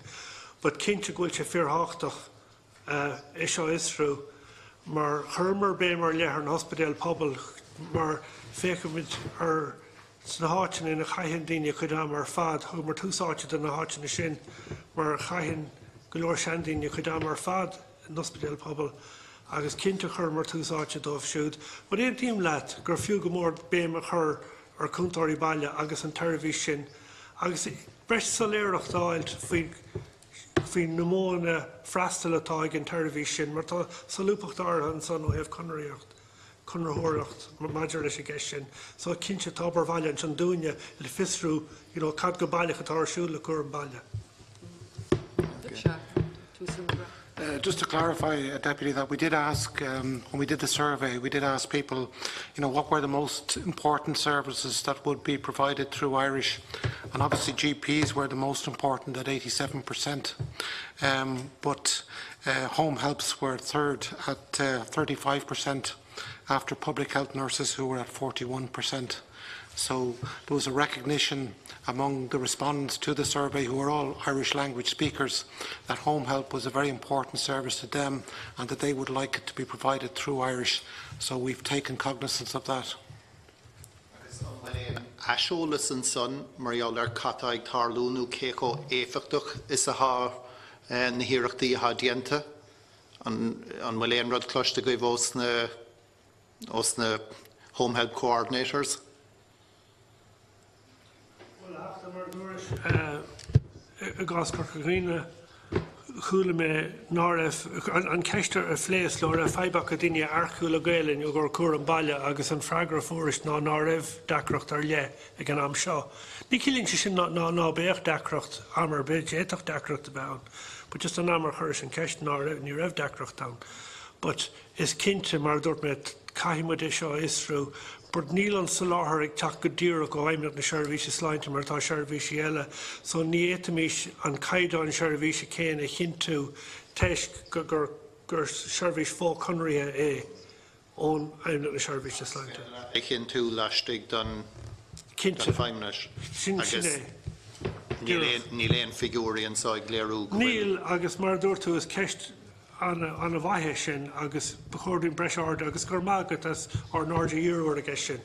But cinnte gúil sé fíorthachtach is seo isrú mar churmar bé mar lethar an hospidéal pobl mar féicimid ar sna háitina ina chaitheann daoine chud am ar fad thu mar túsáide den na háitina sin mar chaitheann go leor sean daoine chud am ar fad an hospidéal pobl agus cinnte chur mar túsáide dómh siúd. But éon tíim leat gur fiú go mór bé a chur ar cúntóirí baile agus an teirbhís sin agus Breis Soléireacht áilt faoin na móna freastal atá ag an tuirbhís sin, mar tá solúpacht an son ó hebh Conrathireacht maidir leis a gceist sin. So cinnte tá bar bhaile an dúine le fisrú, cad go bailach atá arsúla chur an baile. Just to clarify, Deputy, that we did ask, when we did the survey, we did ask people, what were the most important services that would be provided through Irish, and obviously GPs were the most important at 87%, but home helps were third at 35%, after public health nurses who were at 41%. So there was a recognition among the respondents to the survey, who are all Irish language speakers, that home help was a very important service to them and that they would like it to be provided through Irish. So we've taken cognizance of that. Asholas and son, Marialar Kataig Tarlunu Keko Efachtuch is a ha and Hirakti Hadienta on Malayan Rod Clush to give us the home help coordinators. Goscarcagina Hulame Noref an Kester a Fleas Lora Fibach Adinia Arcula Galen, Ugor Kuram Balia, Agus and Fragra Forest na Norev, Dacrocht or Ye, again I'm sure. Nikilin Shishin not no bear Dacrocht, Armor Bridge, Etoch Dacrocht about, but just an Armor Hirsch and Kest Norev, Nurev Dacrocht down. But is kin to Mardortmet, Kahimodisha Isru, but Neil and Salar ag tak go díra go aimimnach na Seirbhíse sláinte mar tá Seirbhíse eile, so ní éitimis an caiide an Seirbhíse céin a chinú teis gur Seirbhís fó Conraithe ón aimimnach na Seirbhíse sláinte. I chinú lastig don feimnes. Sin sin Ní léon figúrí an sáid léirú. Neil agus mar dúirtú is ceist an a bhaithe sin agus bechordún breis ard agus gur mágat as ar náirde íorúir a gceist sin.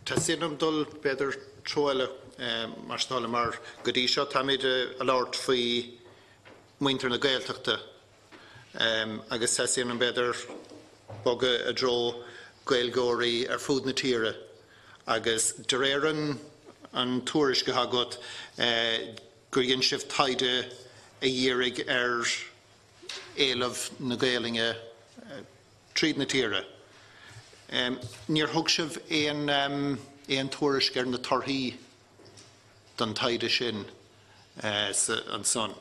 Tá sinnom dul beidir troile mar stála mar go dtí seo táid a láirt faoi muintear na Gaeltachta agus tá sinnom beidir boga a dro Gaelgóirí ar fud na tíre agus de réir an túris go hagat gur dhéann sibh taide a dhéirigh ar éileamh na Gaelinge tríd na tíre. Níor thug sibh éon túris gur na torthaí don taide sin an son.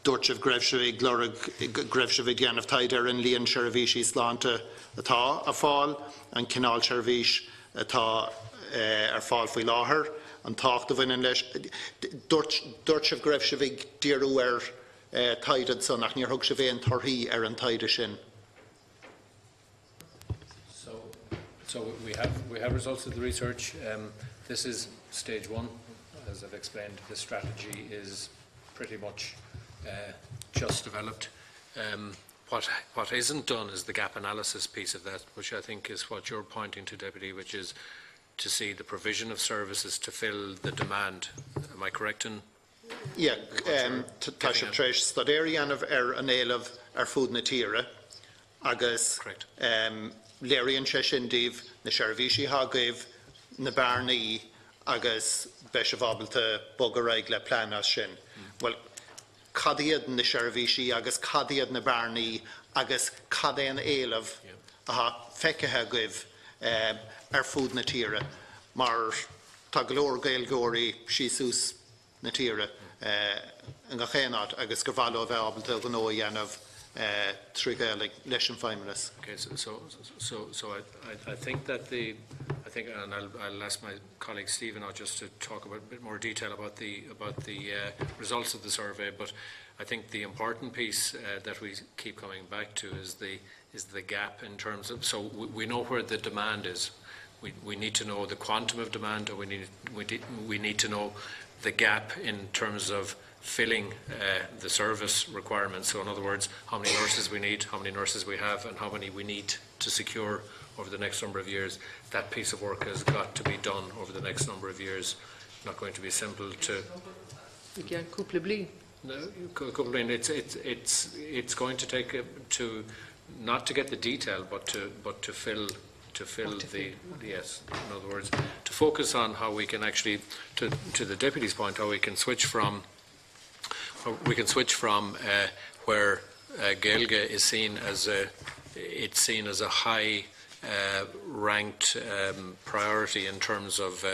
Dúirt sibh greibh sibh déanamh taide ar an líon Seirbhíse sláinte atá a fáil, an cinál Seirbhís atá ar fáil faoi láthair, an tácht a bhain leis. Dúirt sibh greibh sibh díreú ar taide son ach níor thug sibh éon torthaí ar an taide sin. So we have results of the research. This is stage one. As I've explained, the strategy is pretty much just developed. What isn't done is the gap analysis piece of that, which I think is what you're pointing to, Deputy, which is to see the provision of services to fill the demand. Am I correct in? Yeah, tá sibh treis stadéiríanamh ar an éileamh ar fud na tíre agus léiríonn sé sin díobh na Seirbhíse thagaibh na bearnaí agus beis a bhabalta bogaráig le pleanas sin. Well, cad iad na Seirbhíse agus cad iad na bearnaí agus cad éon éileamh atá feicithe gaibh ar fud na tíre, mar tá go leor Gaelgóirí síosús na tíre an ga chéanad agus gur bhaile a bheith abalta go nó dhéanamh trí Gaeilge leis an feimlas. Okay, so I think that and I'll ask my colleague Stephen now just to talk about a bit more detail about the results of the survey. But I think the important piece that we keep coming back to is the gap in terms of. So we know where the demand is. We need to know the quantum of demand, or we need to know the gap in terms of filling the service requirements. So in other words, how many nurses we need, how many nurses we have, and how many we need to secure over the next number of years. That piece of work has got to be done over the next number of years. Not going to be simple to. Again, couple of blin. No, it's going to take not to get the detail, but to fill fill the yes. In other words, to focus on how we can actually, to the deputy's point, how we can switch from where Gaeilge is seen as a high ranked priority in terms of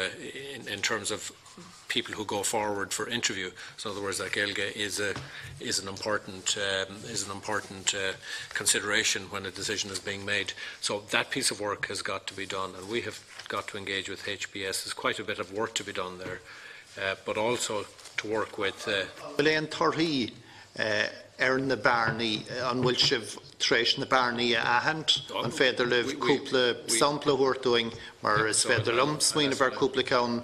people who go forward for interview. So in other words, that Gaeilge is an important consideration when a decision is being made. So that piece of work has got to be done, and we have got to engage with HBS. There's quite a bit of work to be done there, but also to work with. Na Barney an bhfuil sibh tréis na Barney a ahant an féidir leh cúpla sampla huirtuing mar is féidir lum smaoine bhar cúpla ceann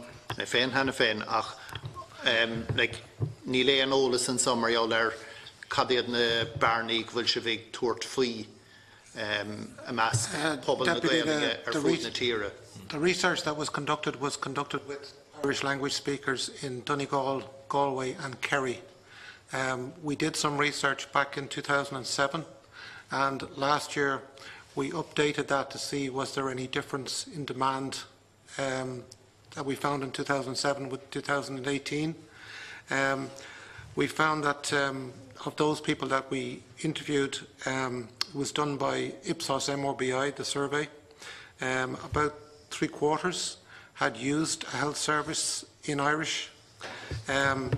féin hena féin ach ní léon ólas an summer cadiad na Barney bhfuil sibh ag tuairt faoi a meas pobl na Gaeilge ar fud na tíre. The research that was conducted with Irish language speakers in Donegal, Galway and Kerry. We did some research back in 2007, and last year we updated that to see was there any difference in demand that we found in 2007 with 2018. We found that of those people that we interviewed, it was done by Ipsos MRBI, the survey. About 3/4 had used a health service in Irish, and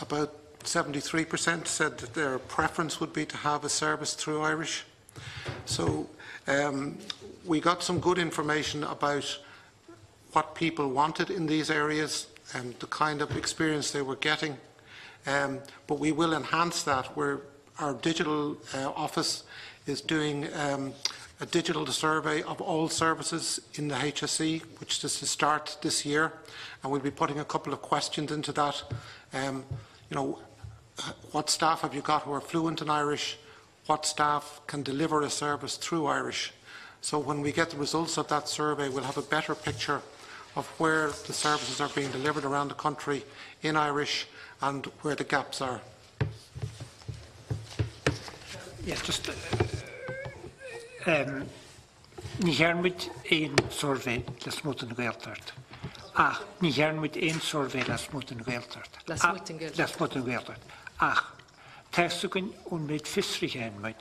about 73% said that their preference would be to have a service through Irish. So we got some good information about what people wanted in these areas and the kind of experience they were getting. But we will enhance that, where our digital office is doing a digital survey of all services in the HSE, which is to start this year, and we'll be putting a couple of questions into that. You know, what staff have you got who are fluent in Irish? What staff can deliver a service through Irish? So when we get the results of that survey, we'll have a better picture of where the services are being delivered around the country in Irish and where the gaps are. Yes, just ní chearmid éon survey le smut an Gaeltacht. Ach, ní chearmid éon survey le smut an Gaeltacht. Le smut an Gaeltacht. Ach, teisugin ón méid fisri chearmid.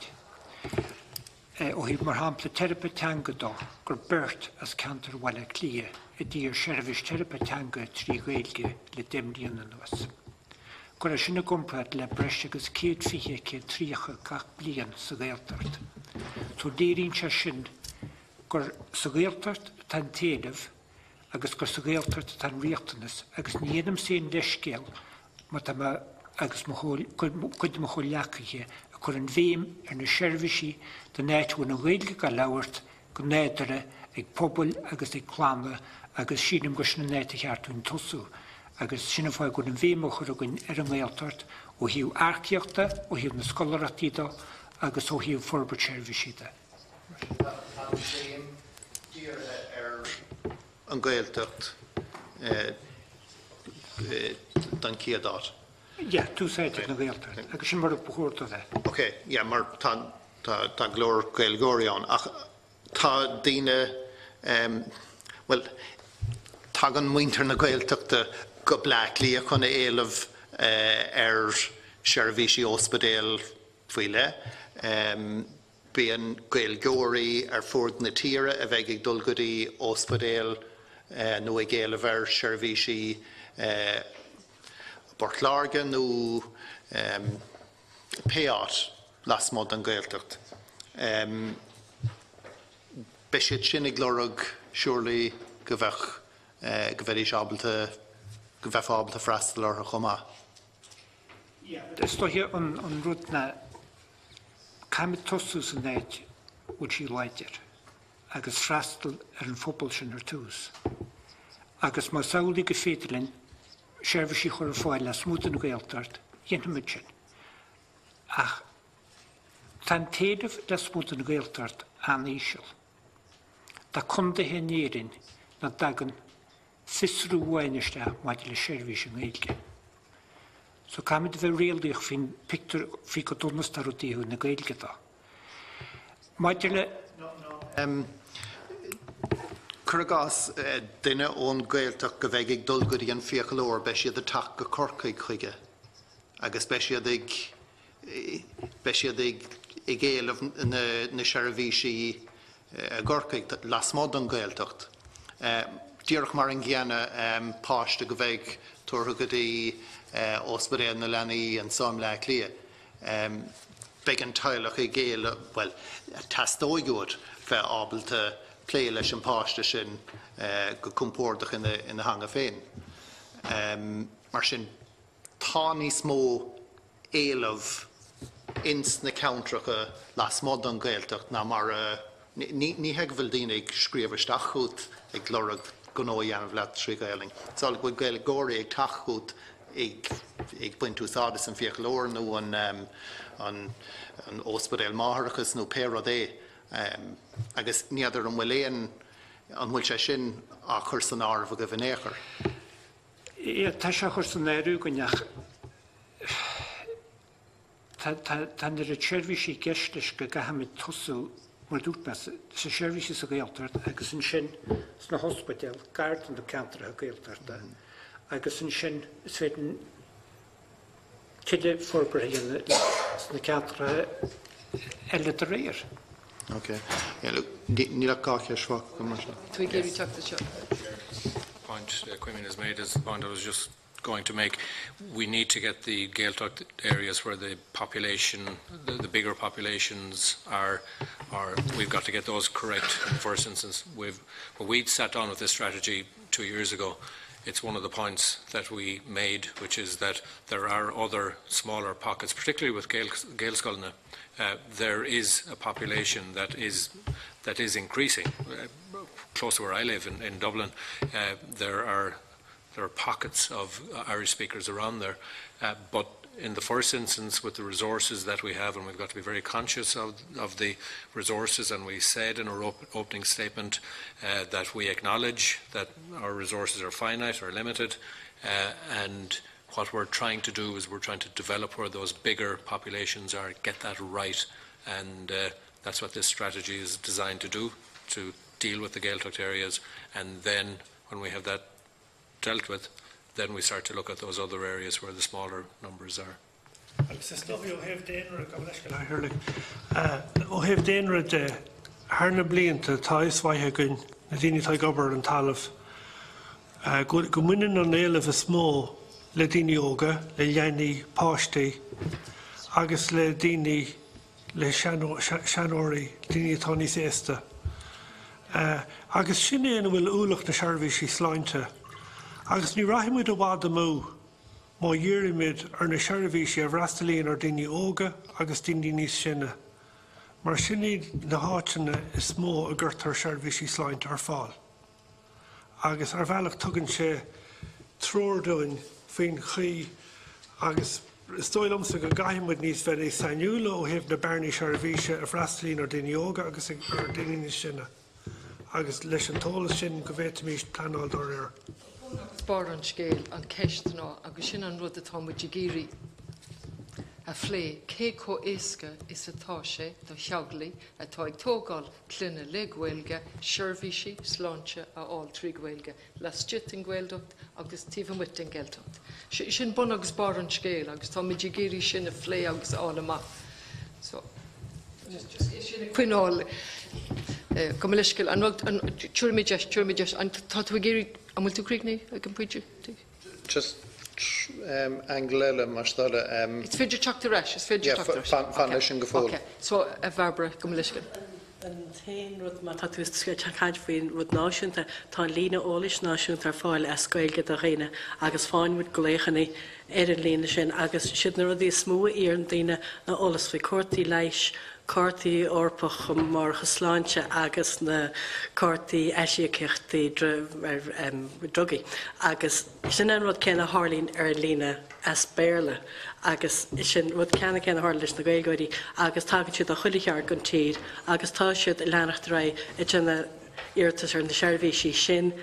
Ó hí mar hampla terpa teanga dó, gur beirt as cantar wala clia, a dír service terpa teanga trí Gaeilge le demlíon an was. Gur sinna gomprad le breis agus céad fiche céad tríocha gach blian sa Gaeltacht. So dírín se sin gur sa Gaeltacht tan téadamh agus gur sa Gaeltacht tan riachtanas agus níanam sé leiscéal mar agus cuid mo chóil leacaige a chur an bhéim ar na seirbhísí den náitú na Gaeilge go labhairt go néidere ag pobl agus ag cláma agus sínam go sinna náite cheartún tosú agus sinna fáil go an bhéim chur a gin ar an Gaeltacht ó hiú arceachta ó hiú na scolarachtaída agus ó hiú forbert seirbhísída. An Gaeltacht dan Peadar. Ja, túsáideach na Gaeltacht, agus sin mar a buchúirta bheith. Okay, ja, mar tá glór Gaelgóireán ach tá daoine well tá an muintear na Gaeltachta go blacklí a chuna éilimh ar seirbhísí ospidéal faoi le. Bíonn Gaelgóirí ar ford na tíre a bheith ag dul godaí ospidéal nó ag éilimh ar seirbhísí Bortlarga nó Peadar lasmod an Gaeltacht. Beisiad sin ag glórag siúrlaí go bheith fábalta freastal ar a chumá. Stoithe an rud na Camid tosú san néid bhfuil sí leidir agus freastal ar an fphobal sin ar tús. Agus má saolaí go féidirlinn seirbhísí chur a fáil le smút an Gaeltacht dhéanamid sin. Ach tan téadamh le smút an Gaeltacht an íseal. Tá condathe néirin na dagan fisrú bhainiste maidid le seirbhísí an Gaeilge. So camid bheith réaldaíoch fin pictur fi go dúnas tar ó díú na Gaeilge dá. Maidir le Curgas duine ón Gaeltacht go bheith ag dul go dtí an fiachal óir be siad a tach go corcaigh chuige agus be siad ag géalamh na seirvísí gorcaigh lasmod an Gaeltacht. Díreach mar an gceanna páiste go bheith tuaithe go dtí osbaréan na leanaí an sáim le clia. Beag an teilech ag géala, well, tastóigúid bheith ábalta plé leis an páiste sin go compórdach ina hanga féin. Mar sin tá níos mó éalamh ins na countracha lasmod an Gaeltacht na mar ní heagbhfuil daoine ag scríomhaisteach chuút ag glórag go nó dhéanamh leat trí Gaeling. Sáil go Gael góirí ag tachút ag buint úsádas an fiach lór nó an ospedéil máthachas nó Peadar é. Agus níidir an bhfuil an bhfuil sé sin a chur san árbh go bhnéachar. Tá sé chur san éirú goneach tá ar a tseirbhísí geislis go gahamid tosú mar dút me sa seirbhísí sa Gaeltacht agus an sin sna hospedéil gardan do cantar a Gaeltacht agus an sin is féidir ciile forbraíon na cantar eile a réir. Okay. Níl cácha sfach go mar sin. Tui géirí teachta seo. Point Quimmin has made is the point I was just going to make. We need to get the Gaeltacht areas where the population, the bigger populations are, we've got to get those correct in the first instance. When we sat down with this strategy 2 years ago, it's one of the points that we made, which is that there are other smaller pockets, particularly with Gaelscoilne. There is a population that is increasing. Close to where I live in Dublin, there are pockets of Irish speakers around there, but in the first instance, with the resources that we have, and we've got to be very conscious of the resources, and we said in our opening statement that we acknowledge that our resources are finite or limited, and what we're trying to do is we're trying to develop where those bigger populations are, get that right, and that's what this strategy is designed to do, to deal with the Gaeltacht areas, and then when we have that dealt with, then we start to look at those other areas where the smaller numbers are. Harna blianta tá ismhaithe gon na daoine tá gobar an talamh. Go muineann an éileamh is mó le daoine óga, le leanaí páistí, agus le daoine le seanóirí daoine atá níos éasta. Agus sin éana bhfuil úlach na seirbhísí sláinte. Agus ní raithimid a bhád amú má dhéirimid ar na seirbhísí a bhreastalíonn ar daoine óga agus daoine níos sinne. Mar sinní na háiteanna is mó a gcuirtar seirbhísí sláinte ar fáil. Agus ar bhealach tugann sé trórdóin faoin chaoi agus stoilmsa go gaiimiid níos bheith é sainiúla ó thaobh na bearnaí seirbhíse a bhreastalíonn ar daoine óga agus ar daoine níos sinne. Agus leis an tólas sin go bhéit míos pleanáil dóir. Bar an scéal an ceist ná agus sin an rud atá muid géirí a phlé cé có éasca is atá sé do cheaglaí atá ag tógáil cluine le Gaeilge, seirbhísí, sláinte a áil trí Gaeilge, lastit in Gaeltacht agus tíomhamuit in Gaeltacht. Sin bun agus bar an scéal agus tá muid géirí sin a phlé agus áil amach. So, sin cuináil go meisciil an tuairmid an tá tú géirí am bhfuil tú críicnaí ag an puide? Just Anglela Mastala. It's féidir teachta reis, it's féidir teachta reis. Fan leis an go fóil. Okay, so a bharbara go meisciil. An taon rud má tá tús caid faoin rud náisiúnta tá lína ólis náisiúnta ar fáil a Gaeilge a réine agus fáinmid goléchanna ar an lína sin agus siad na rudí smó ar an daine na ólas faoi cuairtaí leis, cártaí orpach mar chusláinte agus na cártaí eisiaceachtaí drugaí. Agus sin an rud céanna hálín ar lína as béirle agus sin rud céanna hála leis na Gaelgóidí agus tágann siad a chuiligheart gon tír agus tá siad i leannacht rá i dtena iartas ar na seirbhísí sin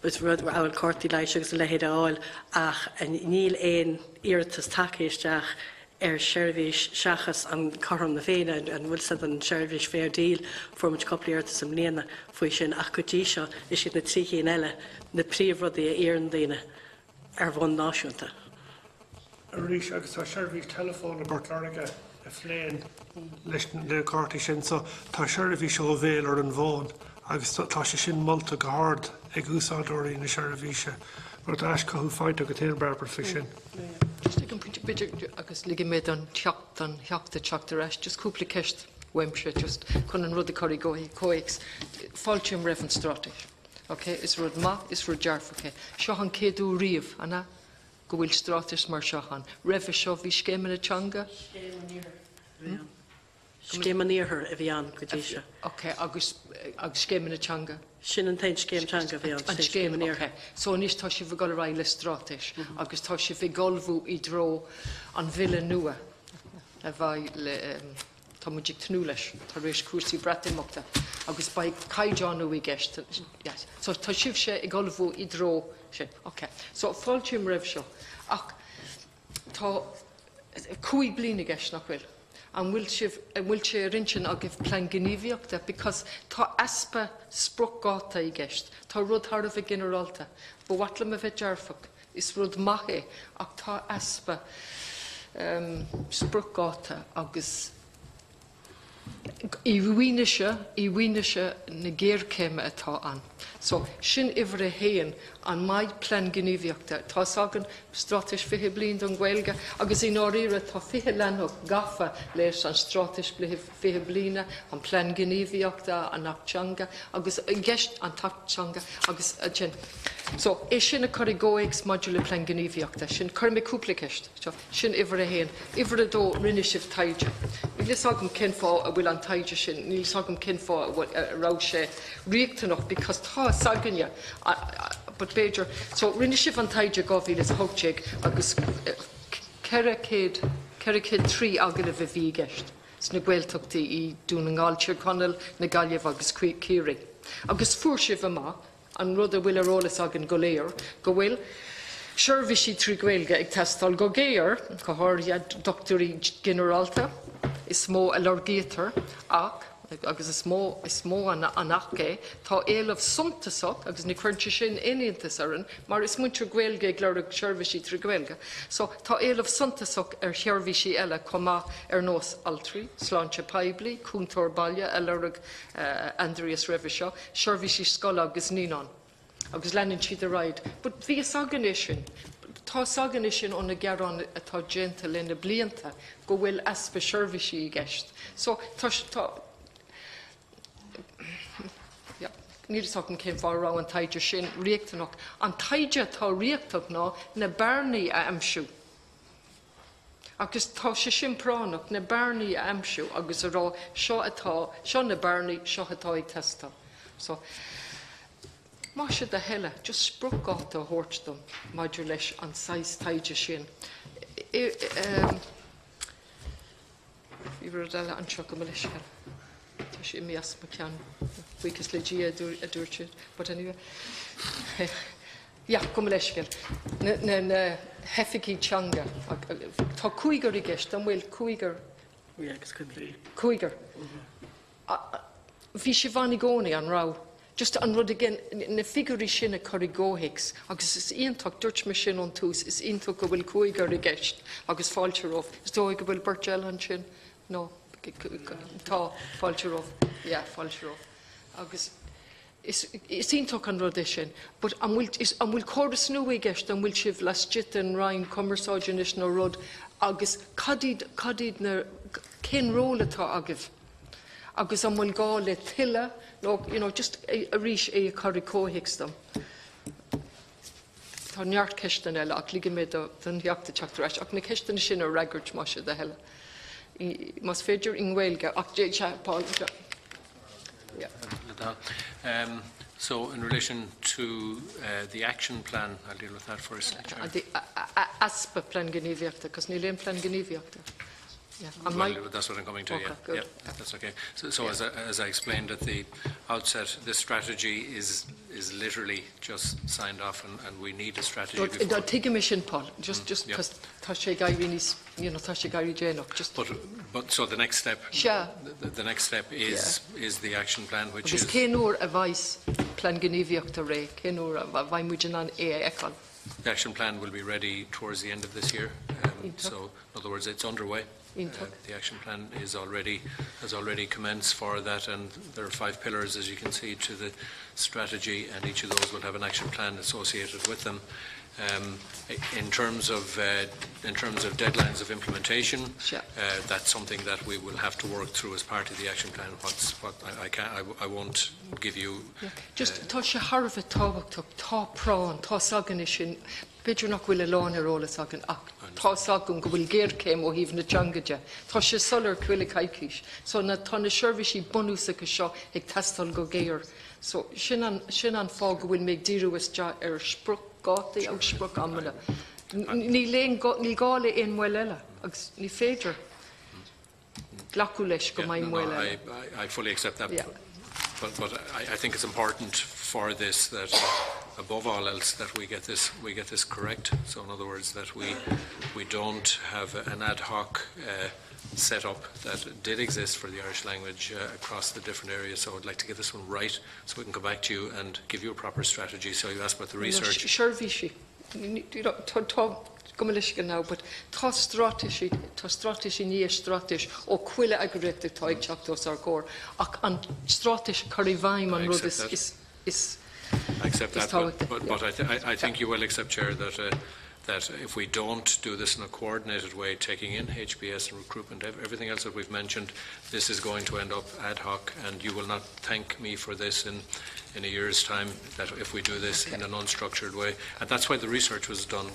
was rud áil cártaí leis agus lehéad áil ach níl éon iartas takeíisteach Sherivish Shachas and Coram na Féine and Wilson and Sherivish Fair Deal for much couple of years some Lena Fushin Akujisha is in the Tiki and Ella the Privro the Erin Dina one Nashunta. Rish agus tá seirbhís telephone a Bartlarga a phléin leis le cártaí sin so tá seirbhí seo bhéal ar an bháin agus tá sé sin molta go hard ag úsáidirí na seirbhíse mar tá eis cothú fáinte go téir barbar fi sin. Just ag an beidir agus ligí méid an teachta teachta eis, just cúpla ceist weimse, just chun an rud a choirí cóics, fáilteam raibh an stráteis. Okay, is rud ma, is rud dearfacha. Seo an céadú riamh, anna, go bhfuil stráteis mar seochan. Raibh seo bhí scéim na teanga? Scéim an níorthar a bhí an go dtí seo. Okay, agus scéim na teanga? Sin an tain scéim teanga bhí an scéim an níorthar. So níos tá si bh go raibh le stráteis, agus tá si bh golbhú I dro an bhile nua a bhaid le tá muidig tnú leis, tá rééis cuasaí bratimachta, agus ba caiideánú I gceist. Yes. So tá sibh sé I golbhú I dro sin. Okay. So fáilteam raibh seo. Ach tá 5 bliana gceist nach bhfuil. An bhfuil sé rinsin a gibh plean gníomhaíochta, because tá aspa sprocáta I gceist. Tá rud thar a bheith generalta. Ba watla a bheith dearfach. Is rud maithe ach tá aspa sprocáta agus I bhuineise na géircéime atá an. So sin ihre a héan an maid plean gníomhaíochta. Tá sagan stráteis 20 bliain don Gaeilge, agus I áíire tá 20 leanach gafa leis an stráteis 20 bliana, an plean gníomhaíochta, an nachtanga, agus an gceist an tachtanga, agus a sin. So é sin a chuir góigs module plean gníomhaíochta, sin chuir mé cúpla ceist. Sin ihre a héan. Ihre a dó rinne sibh taide. Níl sagam cin fá a bhfuil an taide sin, níl sagam cin fá a rá sé riachtanach, because tá saganne, but Beidir, so rinne sibh an taide gáhíle is hoogteig, agus ceiricéad 3 agad a bhí gceist. Is na Gaeltachtaí I dún an gáiltear Connolly na Gaillimh agus Círi. Agus fuair sibh amach, an rud a bhfuil arólas agan go léir, go bhfuil seirbhísí trí Gaeilge ag teastáil go géir, go háiríad doctorí generalta, is mó a lorgétar ach, agus is mó an achgé, tá éileh suntasach, agus ní chuirte sin éontas aran, mar is muintear Gaeilge ag leir seirbhísí trí Gaeilge. So tá éileh suntasach seirbhísí eile comá nós altrí, sláinte peibli, cúntóir baile a leirg Aindrias Moynihan, seirbhísí scoile agus níán. Agus leanann siad a raid. But bhí sagan sin. Tá sagan sin ón na gearán atá déanta lena blianta go bhfuil aspa seirbhísí I gceist. So tá níl sagan céim fá rá an taide sin riachtanach. An taide tá riachtanach ná na bearnaí a amsú. Agus tá sé sin pránach na bearnaí a amsú agus a rá seo na bearnaí seo atá ag teasta. So má sé de heile, just sprocáta a thuirtdom maidir leis an 6 taide sin. Bhí rud eile anseo go leis heile. Tá sé imi asma ceann buchas le dí a dúirte, but anyway. Ja, go leis geil. Na heficí teanga. Tá cúigar I gceist, an bhfuil cúigar. Bhí sé bhainnig gcónaí an rá. Just an rud again, na figurí sin a chuir góhics, agus is ionach dúirt me sin an tús, is ionach go bhfuil cúigar I gceist, agus fáilte roh. Is dóigh go bhfuil Burt an sin? No, tá fáilte roh. Ja, fáilte roh. Agus is ionach an rud sin, but an bhfuil córas nua I gceist, an bhfuil sibh lastit an rain commerceáidean is nó rud, agus cadíd na cén róla tá agah. Agus an bhfuil gá le tiile, just a rís é a chuir cóhics dom. Tá neart ceistan eile ach ligin méid don theachta teachtaráis, ach na ceistan sin a reagart má sé de heile. Mas féidir in Gaeilge, ach dé se Paul. So in relation to the action plan, I'll deal with that first. The ASPA plan gníomhaíochta, cos ní léon plan gníomhaíochta. Yeah. Well, that's what I'm coming to, Okay, yeah. good. Yeah, that's okay. So as I explained at the outset, this strategy is literally just signed off, and we need a strategy before. Take a mission, Paul, just because Tasha Gairy's, Tasha Gairy Jane just. But so the next step, Yeah. the next step is the action plan, which is. Kenor advice plan Geneviachta Ray, Kenor Vaimujanan Ekal. The action plan will be ready towards the end of this year. So, in other words, it's underway. The action plan has already commenced for that, and there are 5 pillars, as you can see, to the strategy, and each of those will have an action plan associated with them. In terms of deadlines of implementation, that's something that we will have to work through as part of the action plan. I won't give you. Just Tasha Harva Tóibín, Tá Prawn, Tá Saganishin. Bidr nach bhfuil lán ar ólas agan ach tá sagan go bhfuil géir céim ó híomh na teangaide. Tá sé solar cuilig caiiciis. So na tá na seirbhísí bunúsa go seo ag testal go géir. So sin an fá go bhfuil méid díruas ar spruch gátaí ag spruch amala. Ní gála éon mhail eile, agus ní féidir glacu leis go mbeidh mhail eile. I fully accept that. Yeah. But I think it's important for this that, above all else, that we get this correct. So, in other words, that we don't have an ad hoc setup that did exist for the Irish language across the different areas. So, I'd like to get this one right, so we can come back to you and give you a proper strategy. So, you asked about the research. Sure, Vichy. Now, but tá strategy níos strategy ó cuile agréte táid teachtas ar cór ach an strategy caribhaim an rud is I accept that, but I think you will accept, Chair, that if we don't do this in a coordinated way, taking in HBS and recruitment, everything else that we've mentioned, this is going to end up ad hoc, and you will not thank me for this in a year's time, that if we do this in an unstructured way. And that's why the research was done.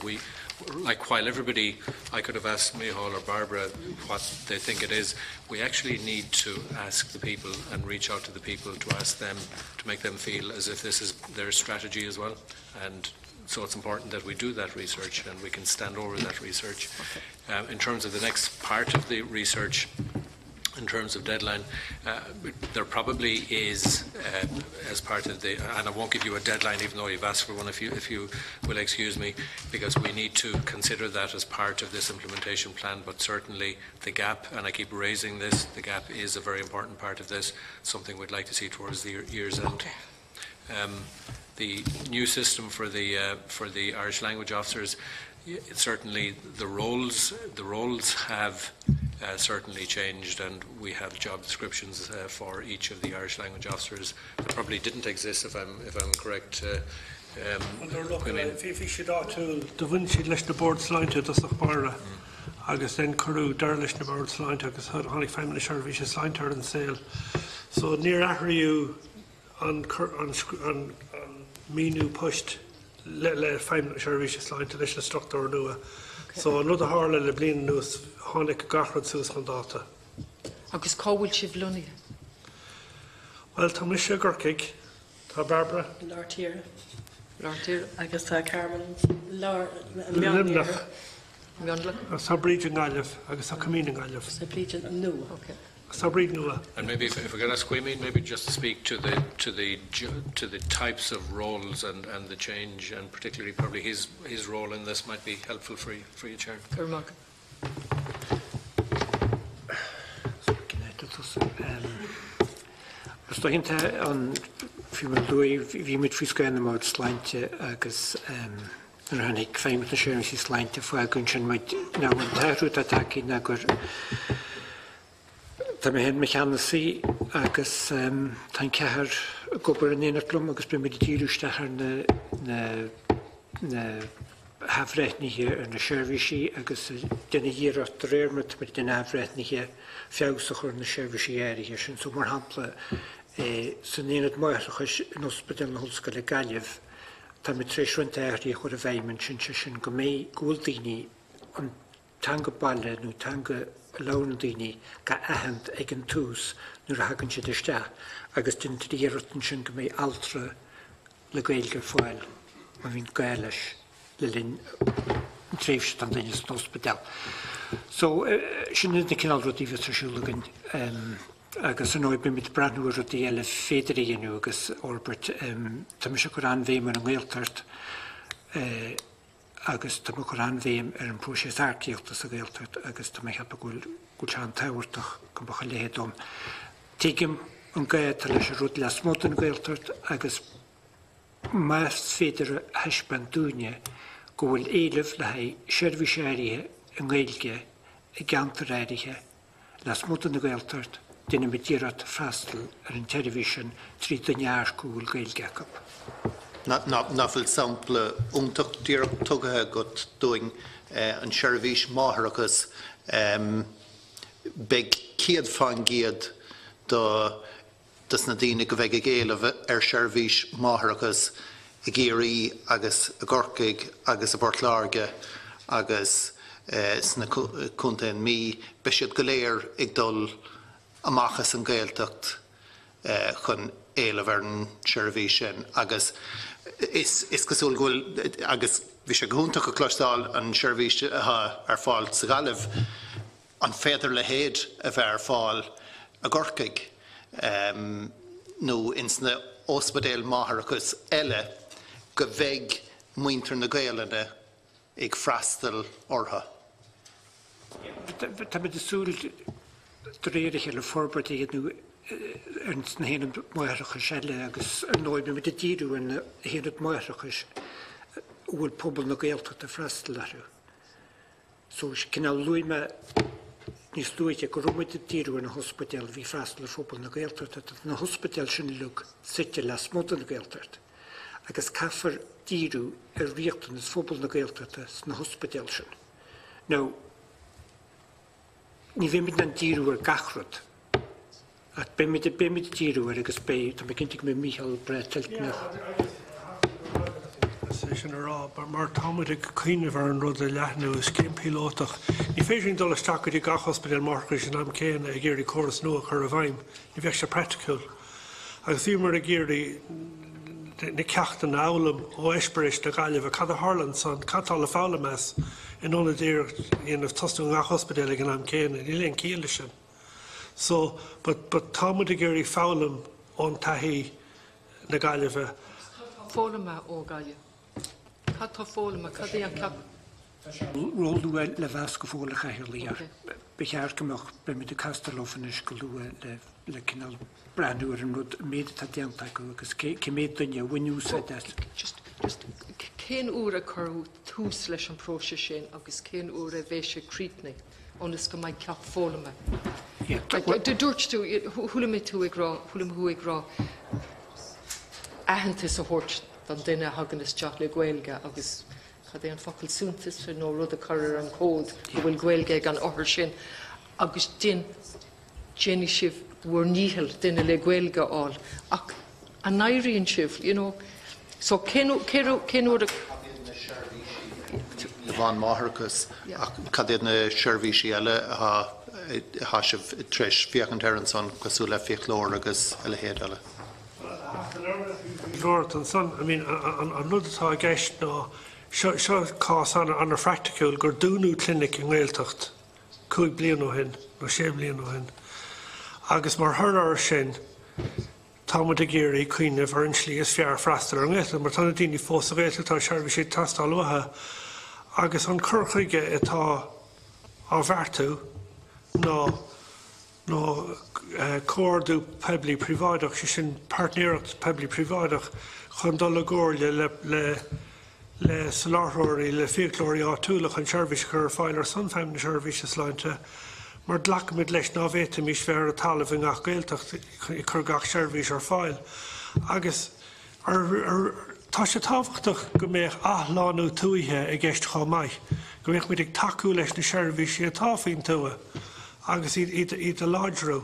While everybody, I could have asked Micheál or Barbara what they think it is, we actually need to ask the people and reach out to the people to ask them, to make them feel as if this is their strategy as well. And so it's important that we do that research and we can stand over that research. In terms of the next part of the research, in terms of deadline, there probably is, as part of the, and I won't give you a deadline even though you've asked for one, if you will excuse me, because we need to consider that as part of this implementation plan, but certainly the gap, and I keep raising this, the gap is a very important part of this, something we'd like to see towards the year's end. The new system for the Irish language officers, certainly the roles have certainly changed, and we have job descriptions for each of the Irish language officers that probably didn't exist, if I'm correct. If should to the windshield leis na board sláinte das nach bara agus then curú dar leis na board sláinte agus hánig feimna seirbhís sláinte ar an saoil. So near ahriú an míú pushed le feimna seirbhís sláinte leis na struchtúr nua. So another hála le blian nuas hánig gachrad suas an dáta. Agus cábhfuil si bhluní. Well, tá mis gurcaig, tá Barbara. Lártíre. Lártíre. Agus tá Carmen Limnach. Mianlach. Tá Bríd an Gaillimh, agus tá Camín an Gaillimh. Sa Bríd nua. Okay. Tá Bríd nua. And maybe if we could ask Queenie, maybe just to speak to the types of roles and the change, and particularly probably his role in this might be helpful for you, Chair. Cormac. Stoinnta an bhí mit friscain am áid sláinte agus ar hanig féimid na séireann sí sláinte foiil sin muid ná an tairú a tací na gur tá mé hen mechanasí agus tá cethir gobar an éartlumm agus be mid díúisteachar na hafreitnithe ar na seirbhísí agus duna dírat réirmit mit den hafreitnithe feabhsach ar na seirbhísí éirithe sin so mar hampla san éad maiachchas in ospidal na húlscoil le Gaillimh tá mit tréishaint éirí chur a bhéimeann sin go mé gúil daoine an tanga balle nó tanga lán daoine ga ahand ag an tús nuair a hagann siad isteach agus duna dírat sin go mé altra le Gaeilge fáil a bhín gaiileis le linn tréifse an daine hospital. So, sin na cinál rudí vitriisiúlagan, agus an oibbe mit brandúir rudí eile féidirí inú agus orbert, tá mi se go an bhéim an Gaeltacht, agus tá mi go an bhéim an prósés arcíochtas a Gaeltacht, agus tá mi heb a gúil an táhairtach go bach a léadom. Tígim an gaet leis a rud les mód an Gaeltacht, agus más féidir a heisban dúine go bhfuil éileh le haid seirbhíséirithe an Gaeilge I gantar éirithe les mód an Gaeltacht duine mit dírat freastal ar an television trí danear gúil Gaeilge Cup. Nafil sampla úntacht dírat tugathe got doing an seirbhís máthraachas big ciad fan giad dus na daoine go bheith géalamh ar seirbhís máthraachas I géirí agus a Gorcaig agus a Portláirge agus sna cúntainn mí be siad go léir ag dul amachchas an Gaeltacht chun éileamh ar an seirbhís sin agus is cosúil gohfuil agus bhí sé gúntaach go cloisteáil an seirbhís ar fáil sa gaillimh an féidir le héad a bheith ar fáil a Gorcaig nó insna ospedéal máthraachas eile go bheith muintir na Gaeilge ag freastal ortha. Tá mid súil réirithe le forbert iad nú ar na héanam máthraachas eile agus an oibbe mit a díú an héanam máthraachas bhfuil pobl na Gaeltacht a freastal leathu. So cinál luime níos luite go rumid a díú an hospital bhí freastal ar pobl na Gaeltacht na hospital sin lug site les mód an Gaeltacht. Agus caafar díú ar riachtain is pobl na Gaeltacht na hospital sin. Now, ní bhé mit an díú ar gachrad. At be mit díú ar agus bé, tá me cinnte me Michael Breteltna. Sin ará, mar táid ag cuiineh ar an rud a leathnú is cén pilótach. Ní féidir dul isteach go dtí gach hospital marchas an am céan a géirí choras nua chu a bhaim, ní bheith sé practical. Agus bhí mar a géirí na ceachtain álam ó Eispéiris na Gaillimh a cad a Harlan san catála fála meas in óna déir inamh tostú gach hospital ag an am céan in ilíon cíala sin. So, but táid a géirí fálam ón taithí na Gaillimh. Fólama ó Gaillimh. Tá fólama, cad é an cap? Róú le bheas go fóla chairlaíar. Bechear gomach be mit a castalófanis go lua le cinál brandúir an rud méad tá déanta go agus céméad duine bhainúsa de. Just cén úr a churú tús leis an próise sin agus cén úr a bheith sé crípna ónas go maid cap fólama. Dúirt tú, thula mé tú ag rá, thula mú ag rá ahananta a thuirt dan duine hagan is teach le Gaeilge agus chad é an focail súntas fe nó rud a chuir an cód go bhfuil Gaeilge an áthir sin agus din déine sibh bhuair níhil duine le Gaeilge áil ach an éiríonn sibh, you know, so cén úr Bhain máthraachas cad éad na seirbhísí eile há sibh treis fiachan ar an son cosú le fiachlóir agus eile héad eile. Lord and son, I mean, an nudtá gceist ná seo cás an fractical gur dúnú clinic in Gaeltacht 2 bliain ó hin, nó 7 bliain ó hin. Agus mar thuir sin táid a géirí cuioineh ar inslí is fear freastal an Gaeltacht, mar tána daoine fós a Gaeltacht tá seirbhís sé tastal uthe agus an curchaige atá á bhartú nó córdú pebli privádach sé sin partnéireacht pebli privádach chun dul a gcóirle le salárthirí le fiachlóirí áitiúlach an seirbhís chur fáil ar sanfeim na seirbhís sláinte mar dlacamid leis ná bhéta mís fear a talamh in gach Gaeltacht i chur gach seirbhís ar fáil. Agus tá sé tábhachtach go mbeadh athláánú tuaithe i gceist chomh maith, go mbeadh muid ag taú leis na seirbhísí atá faoin tua agus iad a láidreú.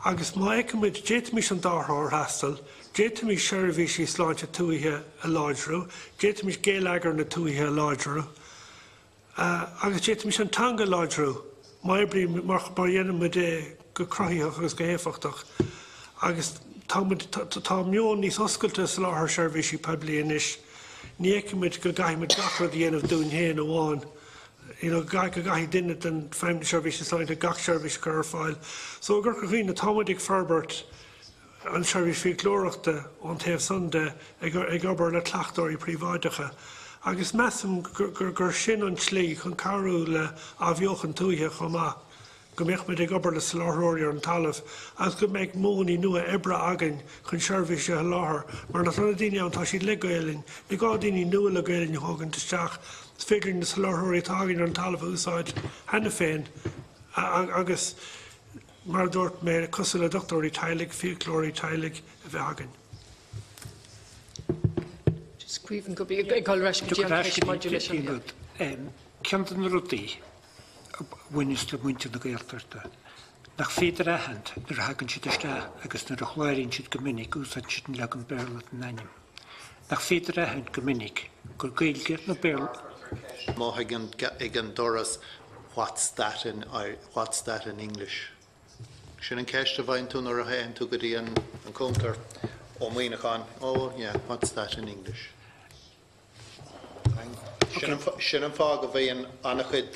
Agus má éicimid déitimiis an dárthóir heastal, déitimiis seirbhísí sláinte tuaithe a láidreú, déitimiis Gaeltacht na tuaithe a láidreú, agus déitimiis an tanga láidreú, mar dhéanam é go crothaíoch agus go héfachtach. Agus tá mion níos oscailte sa láthair seirbhísí pebli inis Niekimid go gaimid gachar the end of doing here no one. You know, guy didn't and found the service assigned a gach service car file. So Griffin the Tomatic Ferbert and service fi Gaeltacht on Tav Sunday ag obair le tlachtóirí príváideacha. Agus measam gur sin an slí chun carú le a bheochan túithe chomá. Go mbeadh muid ag obair le sláthaóirí an talamh, as go mbeadh mónaí nua ebre agan chun seirbhís a láthair, mar na thona daoine an tá siad le Gaelin, ní gá daoine nua le Gaelin i hágan taisteach, figuring the sláthaóirí tágan an talamh úsáid hena féin, agus mar dúirt mé cosúil le doctóirí tailig, fiaclóirí tailig a bheith agan. Squeven could be a goal rush. Ceantan rudí bhainnis le muinte na Gaeltachta. Nach féidir ahand nar hagann siad iste agus nar a chláiríonn siad go minic úsáid siad an legan béarla an aim. Nach féidir ahand go minic gur gaeilge na béarla. Má ag doras, what's that in English? Sin an ceiste bhain tú nar a hain tú go dtí an cúntar ó Moynihan. Oh, yeah, what's that in English? Sin an fág a bhíon anna chuid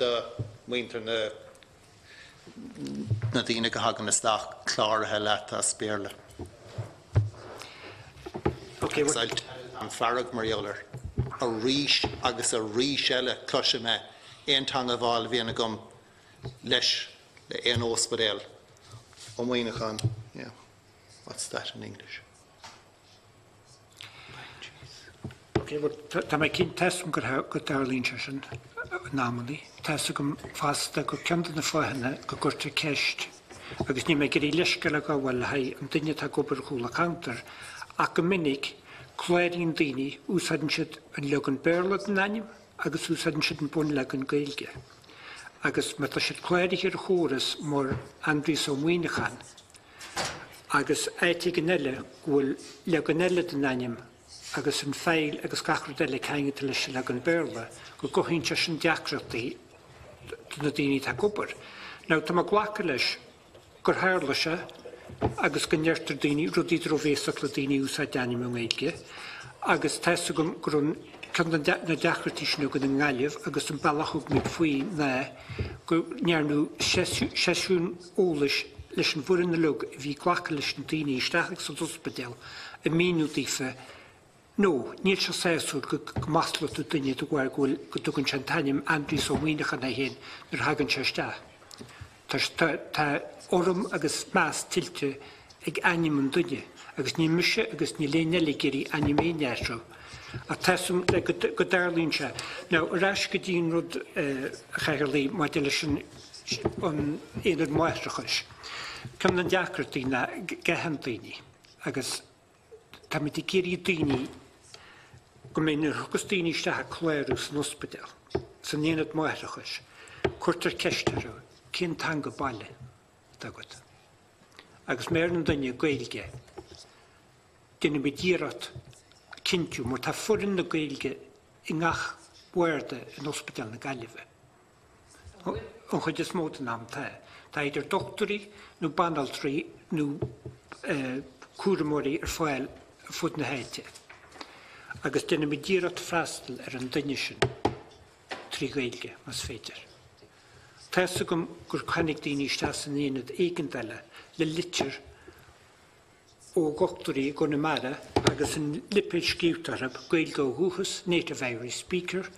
muintear na daoine go hagan isteach chláirithe leat a spéirle. An farag mar eolar a rís agus a rís eile cloise me éontang a bháil bhíonna gom leis le éon ospedéal ó Moynihan. Yeah, what's that in English? Tá mé cinn testum go darlíonn sin námaní, testa go fásta go ceantan na fáhanna go gurta ceist, agus ní mé gurí leisce le go bhfuil haid an duine tá gobar chúla counter, ach go minic chláiríonn daoine úsáidann siad an legan béarla an aim, agus úsáidann siad an bun legan Gaeilge. Agus mar tá siad chláirí ar chóras mór Aindrias Moynihan, agus éite gan eile bhfuil legan eile an aim, agus an féil agus gachar deile céinge leis le an béarla, go gohínte sin deacrachtaí na daoine tá gobar. Ná tá má ghlacha leis gur tharla se agus go neirtar daoine rudí drovéach le daoine úsáid aim an Gaeilge, agus teiste go gur na deachratí sin go an ngáileh agus an bailachúg mit faoi na go nearnú seisiún ólais leis an bhuirin na lug bhí ghlacha leis an daoine isteach sa ospedéal a míútífa. No, níl se séú go masla tú duine do bhhair go tugann se tanim Aindrias Moynihan na héin nar hagann se iste. Tá orm agus más tilte ag anim an duine, agus ní mise agus ní léine géirí animé neisro. A tesum le go darlíonn se. Ná arás go dtíon rud chairlaí má de leis an éad maistrachas. Cym an deacratí na gehan daoine, agus tá mit i géirí daoine go mé na thugus daoine istethe chléirús an ospedéal, san éad maistrachas, cuirtar ceiste cin tan go baile dagad. Agus mér an duine Gaeilge, duine mi dírat cintiú, mar tá furin na Gaeilge i ngach buirde an ospedéal na Gaillimhe. An chuid is móta nám tá. Tá idir doctorí, nó banaltrí, nó cuaramóí ar fáil fud na héite. Agus duine mi dírat freastal ar an duine sin trí Gaeilge mas féidir. Testa gom gur chanig daoine iste san éad éigeandaile le litir ó gachtarí go na mara agus an lipid sciútarab Gaeilge ó thuchas, native Irish speaker,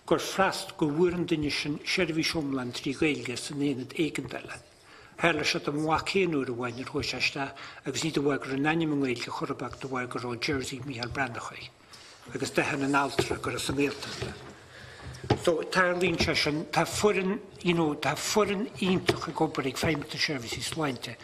gur freast go bhuair an duine sin seirbhís omlan trí Gaeilge san éad éigeandaile. Herla se am mháchéanú a bhain ar thuiseiste agus ní do bhhaig gur an aim an Gaeilge chorabach do bhhaig gur ó Jersey Mícheál Brandachai, agus dehan an altra gur as an Gaeltacht. So tarlíonn se sin tá furin ionach a gobar ag féimte services leinte.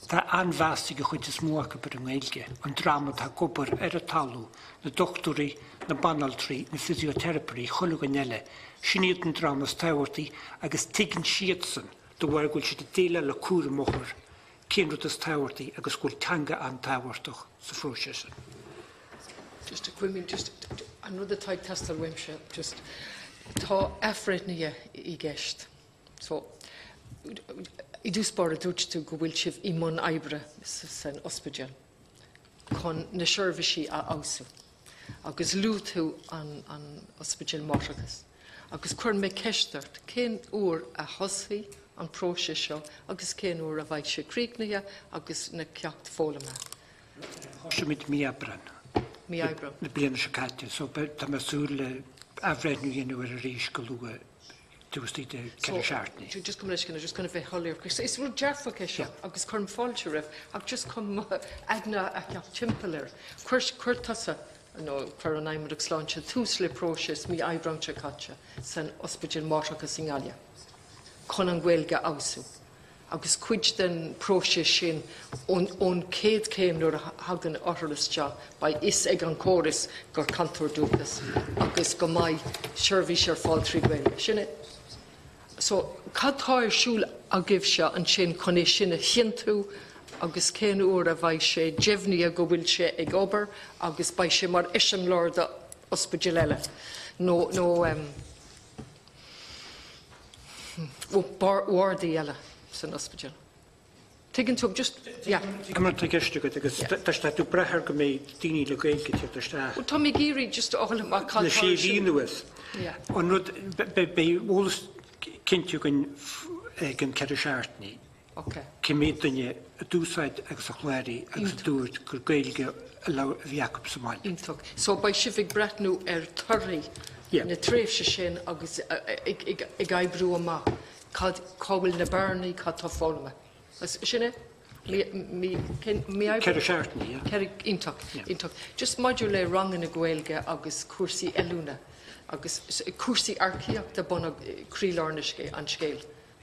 Tá anmheasta go chuid is mócha bar an Gaeilge, an drama tá gobar ar a talú, na doctorí, na banaltrí, na physiotherapy, chola gan eile, sinad an dramas táhairtaí agus tuigeann siad san do bhhair gúil siad a déile le cuara móthar, céanrad is táhairtaí agus gúil teanga an táhairteach sa phróise sin. Just a quick, just another type test of Wimshire, just tá afreitnia I gceist. So, I dús bar a dúirt tú go bhfuil sibh imón oibre san ospedéal chun na seirbhísí a ausú. agus lúthú an ospidil Moireachtas. Agus chuir mé ceistart, cén úr a hosfaí an próise seo, agus cén úr a bhaid sé críicnithe agus na ceacht fólama. Hosimid mi abran. Mi Aibram. Na bliana se caite, so tá masúle afrednú dhéanú ar a rís go lua dústí de ceartní. Just come leis just kind of bheith holir. Is rú dearfa ceise, agus chum fáilte rih, ag just chum agna a ceacht timpalir. Chuir tasa, no, chuir an aimimid ag sláinte, tús le prósis mi Aibram se caite san ospidil Moireachtas in Galia. Chun an Gaeilge ausú. Agus cuid den próise sin ón céad céim nuair a hagan orthlastea ba is ag an córas gur cantor dúchas agus go maiid seirbhís ar fáil trí Gaeilge. Sinne? So, cadtáir siúil a gibh se an sin chun é sinna chiantú agus cén uair a bhaid sé deimhní a go bhfuil sé ag obair agus ba sé mar isim lorda ospidil eile. Wardaí eile. San ospidil. Taken to just, yeah. Come on, take a stick at the to Brahar Gummy, Dini Lugate, the Tommy Geary just all of my the she with. Yeah. On not by all Kintugan Cadishartney. Okay. Kimmetin a two side exoclary and do it could Gaelge allow Jacob Saman. So by Shivik Bratnu Turri, in a treif shin, August Igaibru ma. Cowil na Barney, cut off Folma. Shinne? Me Cadishartney, yeah. Kerry Intok. Just modulate wrong in a Gaelge, August Cursi Eluna. August Cursi Archeoch, the Bona Creelornishke and Scale.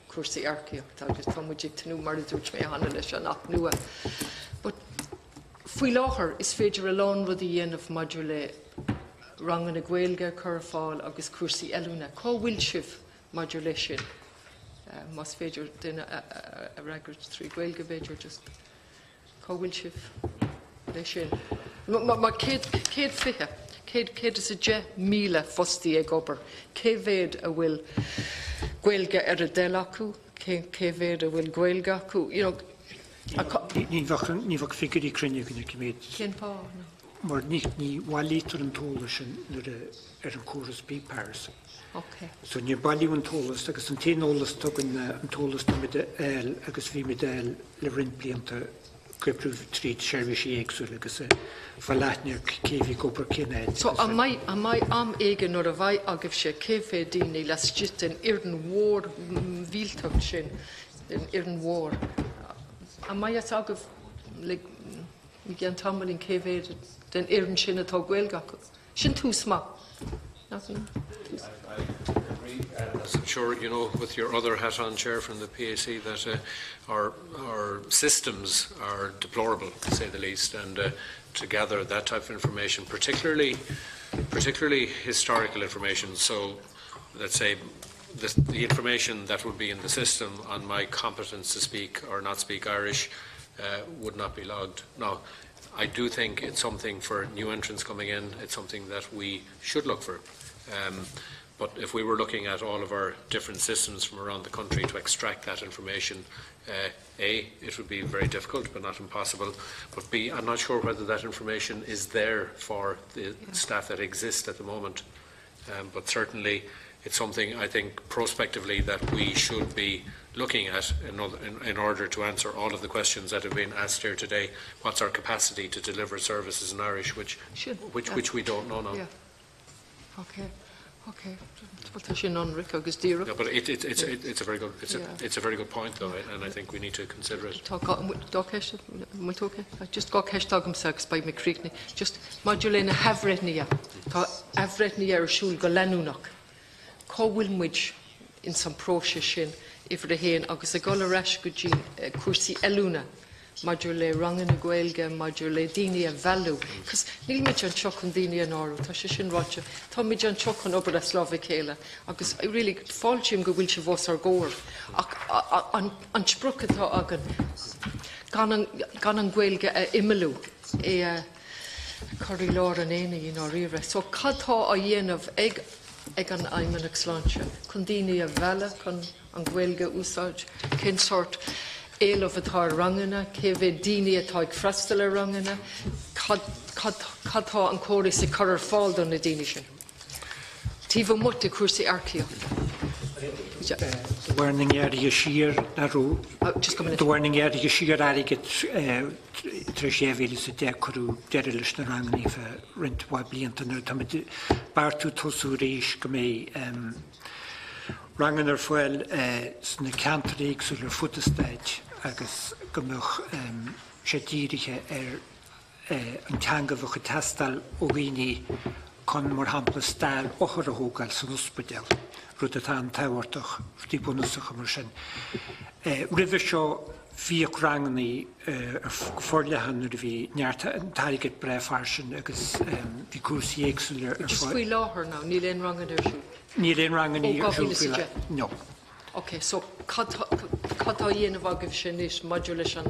Cursi Archeoch, I just come with you to know Mariduch me Hanalish and not Nua. But Fuilocher is Fager alone with the end of modulate wrong in a Gaelge, Curfall, August Cursi Eluna. Call Wilshiv modulation. Must Fager then a record 3 Gaelge Fager just call Wilshiv. Leshin. My kid ficha. Kid is a je mila fosti ag ober. Ved a will Gaelge a delaku. Ved a will Gaelgaku. You know. Nivak figure crinne in a commit. Ken pa. More ni waliter and tolishan an chorus be Paris. Okay. So near Bali and Tollus, because some 10 oldest token and Tollus to mid el, because we mid el, Lerin Plianta, Gripru Street, Shervish eggs, or like I say, Valatner, Kavi, Copper Kinhead. So am I egan or a vai agivshe, Keve Dini, last jit an Irden War, Viltuch shin, an Irden War. Am I at agav, like, Migan Tamil in Keve, then Irden shin at Ogwelgak. Shin too small. Nothing. I agree, and as I'm sure you know, with your other hat on, Chair, from the PAC, that our systems are deplorable, to say the least, and to gather that type of information, particularly historical information. So, let's say the information that would be in the system on my competence to speak or not speak Irish would not be logged. Now, I do think it's something for new entrants coming in. It's something that we should look for. But if we were looking at all of our different systems from around the country to extract that information, A, it would be very difficult but not impossible, but B, I'm not sure whether that information is there for the staff that exist at the moment. But certainly it's something I think prospectively that we should be looking at in order to answer all of the questions that have been asked here today. What's our capacity to deliver services in Irish, which we don't know now. Yeah. Okay. But it's yeah, but it's a very good it's a very good point though, and I think we need to consider it. Just go hashtag sex by McCreekney. Just modulate havretnia. Havretnia shul go lenunok. Co wilmwich in some procession if the hen agus a gola rash gujin kursi eluna. Modulate wrong in a Gaelge, modulate dini a value. Because Neil me John Chuck and dini an oral, Tashishin Roger, Tommy John Chuck and over the Slovakia, because I really fault him go wilch of us or gore. On Sprucketa agan, Ganan Gaelge Imelu, a Curry Lord and Any in our era. So Kata a yen of egg an Iman exlancha, Kundini a Vala, Con Gaelge Usage, Ken sort. éil of atá rangana, cévé díine atá ag freistal ar rangana, cadtá an córa sa chuir fáil don na díine sin. Tíomh muta cuasaí arcaíocht. The warning area sheer narrow. Just come in. The warning area sheer ariget trajectory is the kuru derelish na rangni for rent wabliant and tamid bartu tosurish kame rangener foel sne country xul footstage agus gomach shadirige an tanga of getastal ogini kon mor hampel stal ochre hogal sunusbedel. Rutan Towertoch, die Bundesregierung. Rivershaw, 4 Rangni, Forlehan, wie Target Brefarschen, agus wie Kursi Exeler. Just we law her now, Neil Rangan. Neil Rangan, no. Okay, so Katayin of Agivshin is modulation,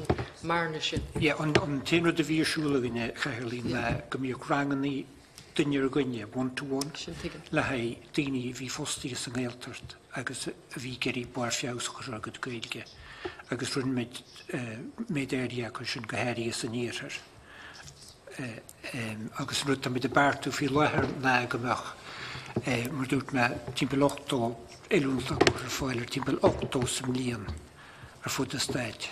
Marnishin. Yeah, on Tenor de Via Shula in Caherlin, Gamiok Rangani. Dynir gwynne, 1-to-1, le hai dini fi fosti as an Gaeltacht, agus fi geri boar fiaws ragad gweilge, agus rwn med eri ac yn gaheri as an eirher. Agus rwyd am y bartu fi leher na gymach, mwr dwrt me timpel 8 o elwnt ac o'r ffoiler, timpel 8 o symlian ar fwyd y stad.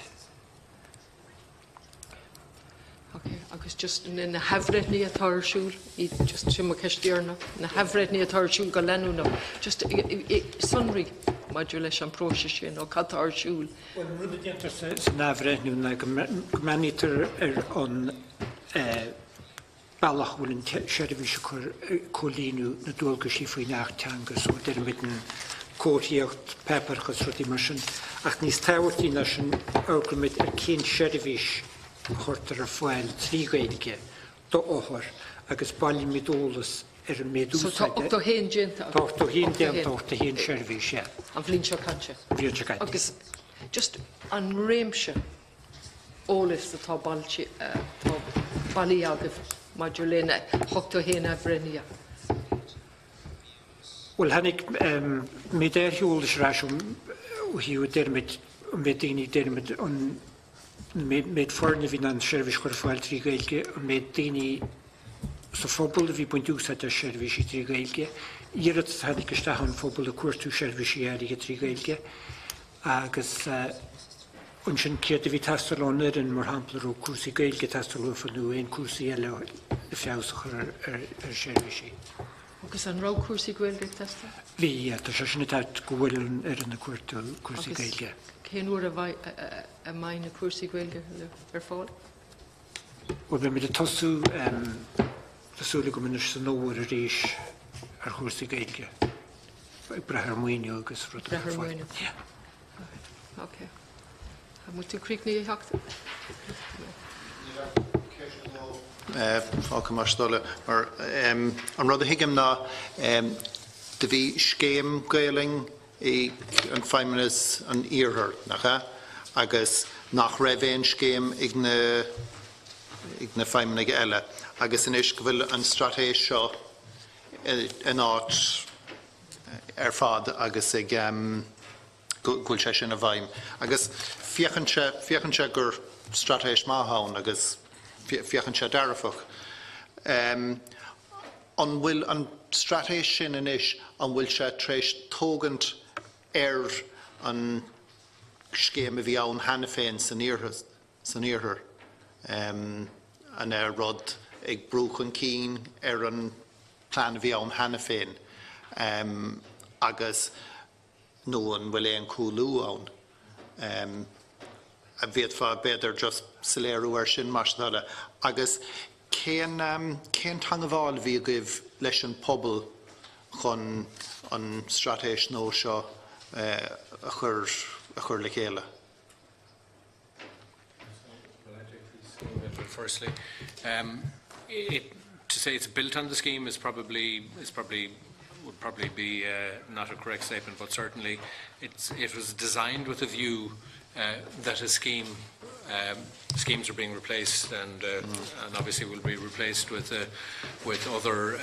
Okay, agus just in the Havredni at our shul, just Shima Kashtirna, in the Havredni at our shul Galenuna, just sunry modulation process, you know, cut our shul. Well, Rudy says Havredni, like a manager on Balach will in Sherivish Colinu, the Dulgashi nach Tangas, or there mitten Courtiacht, Pepper, Hosroti Merson, Achnis Tawati Nation, Oakramit, a King Sherivish. Horter foil 3 gaelge do ochor agus balli midolus medusa. So to hen genta. To hen genta to hen service. An flincha kancha. Flincha kancha. Agus just an réimse ólif the to balchi to balli agif modulena hok to hen avrenia. Well hannig med der hjulus rasum hiu der mit dini der mit on met forne vi an service for foil 3 gaelge met dini so voorbeelden wie punt uit de service 3 gaelge hier het had ik gestaan voorbeelden koers service jaar 3 gaelge agus onschen keerte wie tastelon en maar hampler ook koersie gaelge tastelon van nu een koersie hele fjousiger service. Agus an rau koersie gaelge tastel? Wie ja, dat is net uit goelen in de koersie gaelge. Cén uair a main na cuasaí gaeilge ar fáil? Wel, be de tosú tasúla go munar san nóir a réis ar cuasaí gaeilge. Peadar Moynihan agus rud ar fáil. Yeah. Okay. Ha mu tú críicní heachta? Fáca mar stola. An rud a hiigim ná de bhí scéim gaeling an feiminis an íorthar nach agus nach raibh scéim ag na feiminig eile agus in is go bhfuil an stratéis seo in áit ar fad agus ag gúil sé sin a bhaim agus fiochanse gur stratéis máthán agus fiochanse dearfach an bhfuil an stratéis sin in is an bhfuil sé tréis tógant an scéim a bhí ann hena féin san íorthar an rud ag brúchan cín an plán a bhí ann hena féin agus nó an bhfuil éon cúlú ann a bhíad fá beidir just saléirú ar sin mar dála agus cén tang bháil bhí agaibh leis an pobl chun an stratéis nó seo a chur le chéile. Firstly, to say it's built on the scheme would probably be not a correct statement, but certainly it was designed with a view that a schemes are being replaced and obviously will be replaced with other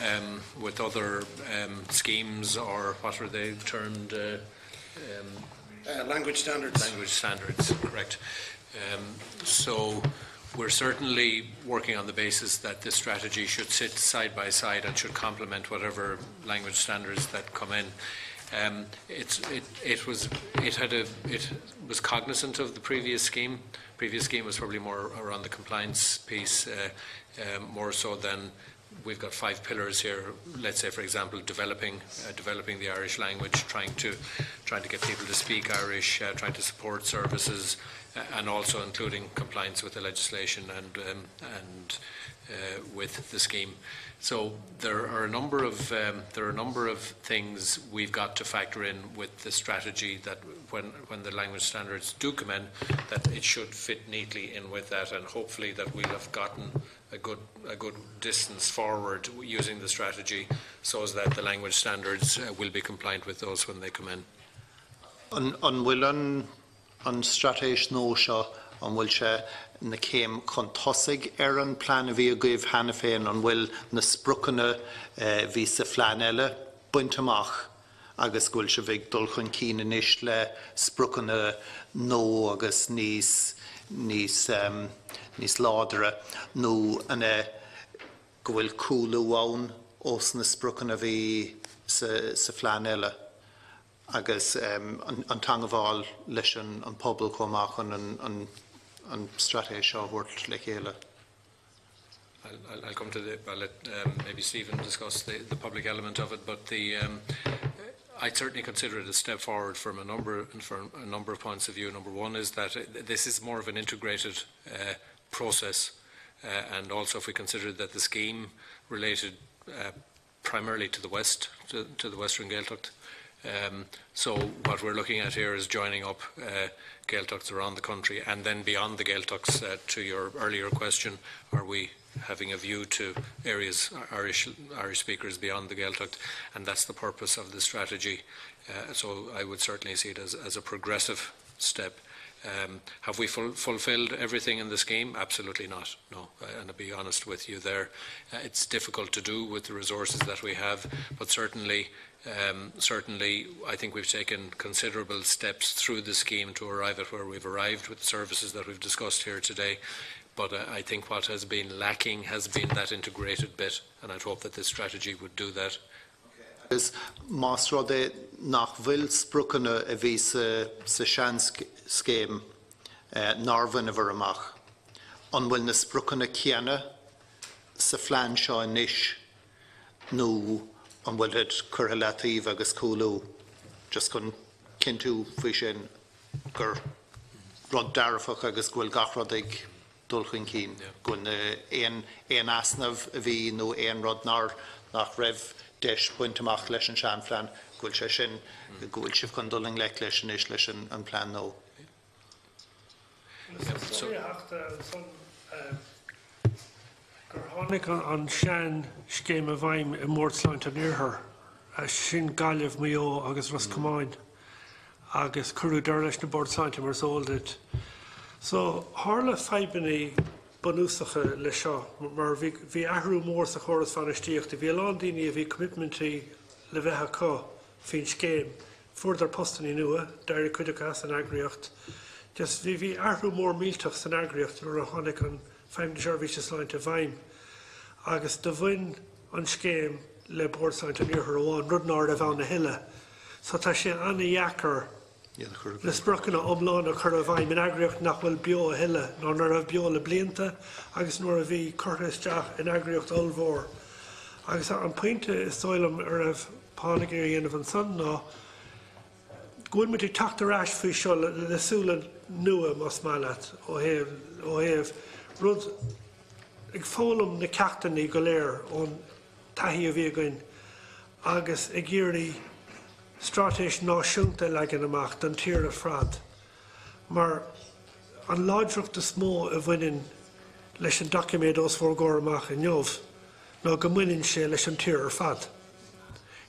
schemes, or what were they termed, Language standards. Language standards, correct. So we're certainly working on the basis that this strategy should sit side by side and should complement whatever language standards that come in. It was cognizant of the previous scheme. Previous scheme was probably more around the compliance piece, more so than we've got 5 pillars here. Let's say, for example, developing the Irish language, trying to get people to speak Irish, trying to support services, and also including compliance with the legislation and with the scheme. So there are a number of things we've got to factor in with the strategy, that when the language standards do come in, that it should fit neatly in with that, and hopefully that we'll have gotten a good distance forward using the strategy, so as that the language standards will be compliant with those when they come in. On strategy nóisio an bhfuil se na céim chun tosig an plan a bhí a gcuimh hena féin an bhfuil na sprucanna bhí sa phlean eile buint amach, agus gúil se bhíh dul chun cín inis le sprucanna nó agus níos ládra nó ana go bhfuil cúla bhain os na sprucanna bhí sa phlean eile. Agus an tangabháil leis an pobl comach an strategy seo bhairt le chéile. I'll come to I'll let maybe Stephen discuss the public element of it, but I certainly consider it a step forward from a number of points of view. Number one is that this is more of an integrated process, and also if we consider that the scheme related primarily to the west, to the Western Gaeltacht. So what we're looking at here is joining up Gaeltachts around the country, and then beyond the Gaeltachts, to your earlier question, are we having a view to areas, Irish speakers beyond the Gaeltacht, and that's the purpose of the strategy. So I would certainly see it as a progressive step. Have we fulfilled everything in the scheme? Absolutely not, no. And to be honest with you there, it's difficult to do with the resources that we have, but certainly I think we've taken considerable steps through the scheme to arrive at where we've arrived with the services that we've discussed here today. But I think what has been lacking has been that integrated bit, and I'd hope that this strategy would do that. Is Mastrode nach bhfuil sprucanna a bhí sa sean scéim Narvan a bhar amach. An bhfuil na sprucanna ceanna sa phlean seo inis nó an bhfuil it curtha leataíomh agus cúlú, just chun cintú faoi sin gur rud dearfach agus ghuiil gach rud ag dul chun cín. Gwn éon asnamh a bhí nó éon rud nach raibh deis buint amach leis an sean phlean, ghuiil sé sin ghuiil sibh chun duling leit leis an is leis an phlean nó. Gur tháinig an sean scéim a bhaim I mórtsláinte níorthair, sin Gaillimh Mayo agus Roscomáin, agus curú deir leis na bórtsláinte mar sóldait. So tharla feibanna banúsacha le seo, mar bhí ahrú mór sa chóras fanistíocht, bhí lán daoine a bhí commitmentí le bheithe có fin scéim, fuair postaní nua, deir cuideachas an agriocht. Just bhí ahrú mór mílteach san agriocht ar a tháinig an feimne seirbhíse sláinte bhaim. Agus do bhain an scéim le bórtsláinte níorthair amháin, rud náir a bhean na hiile. So tá sé anna dheacair le sprucanna omláin a chur a bhaim in agriocht nach bhfuil bio a hiile, nó nar a bio le blianta, agus nuair a bhí curtha isteach in agriocht olmhór. Agus an pointe is soilm ar a pánig ar dhéanamh an son ná, gúin muid teachtar ais faoi seo le súla nua mas mallat ó thaobh rud ag fólam na ceachtaí go léir ón taithí a bhí againn, agus ag iarraí stratéis náisiúnta legan amach don tír a frad. Mar an láidreacht is mó a bhaineann leis an documéid os bhór gcóir amach in neomh, ná go muineann sé leis an tír ar fad.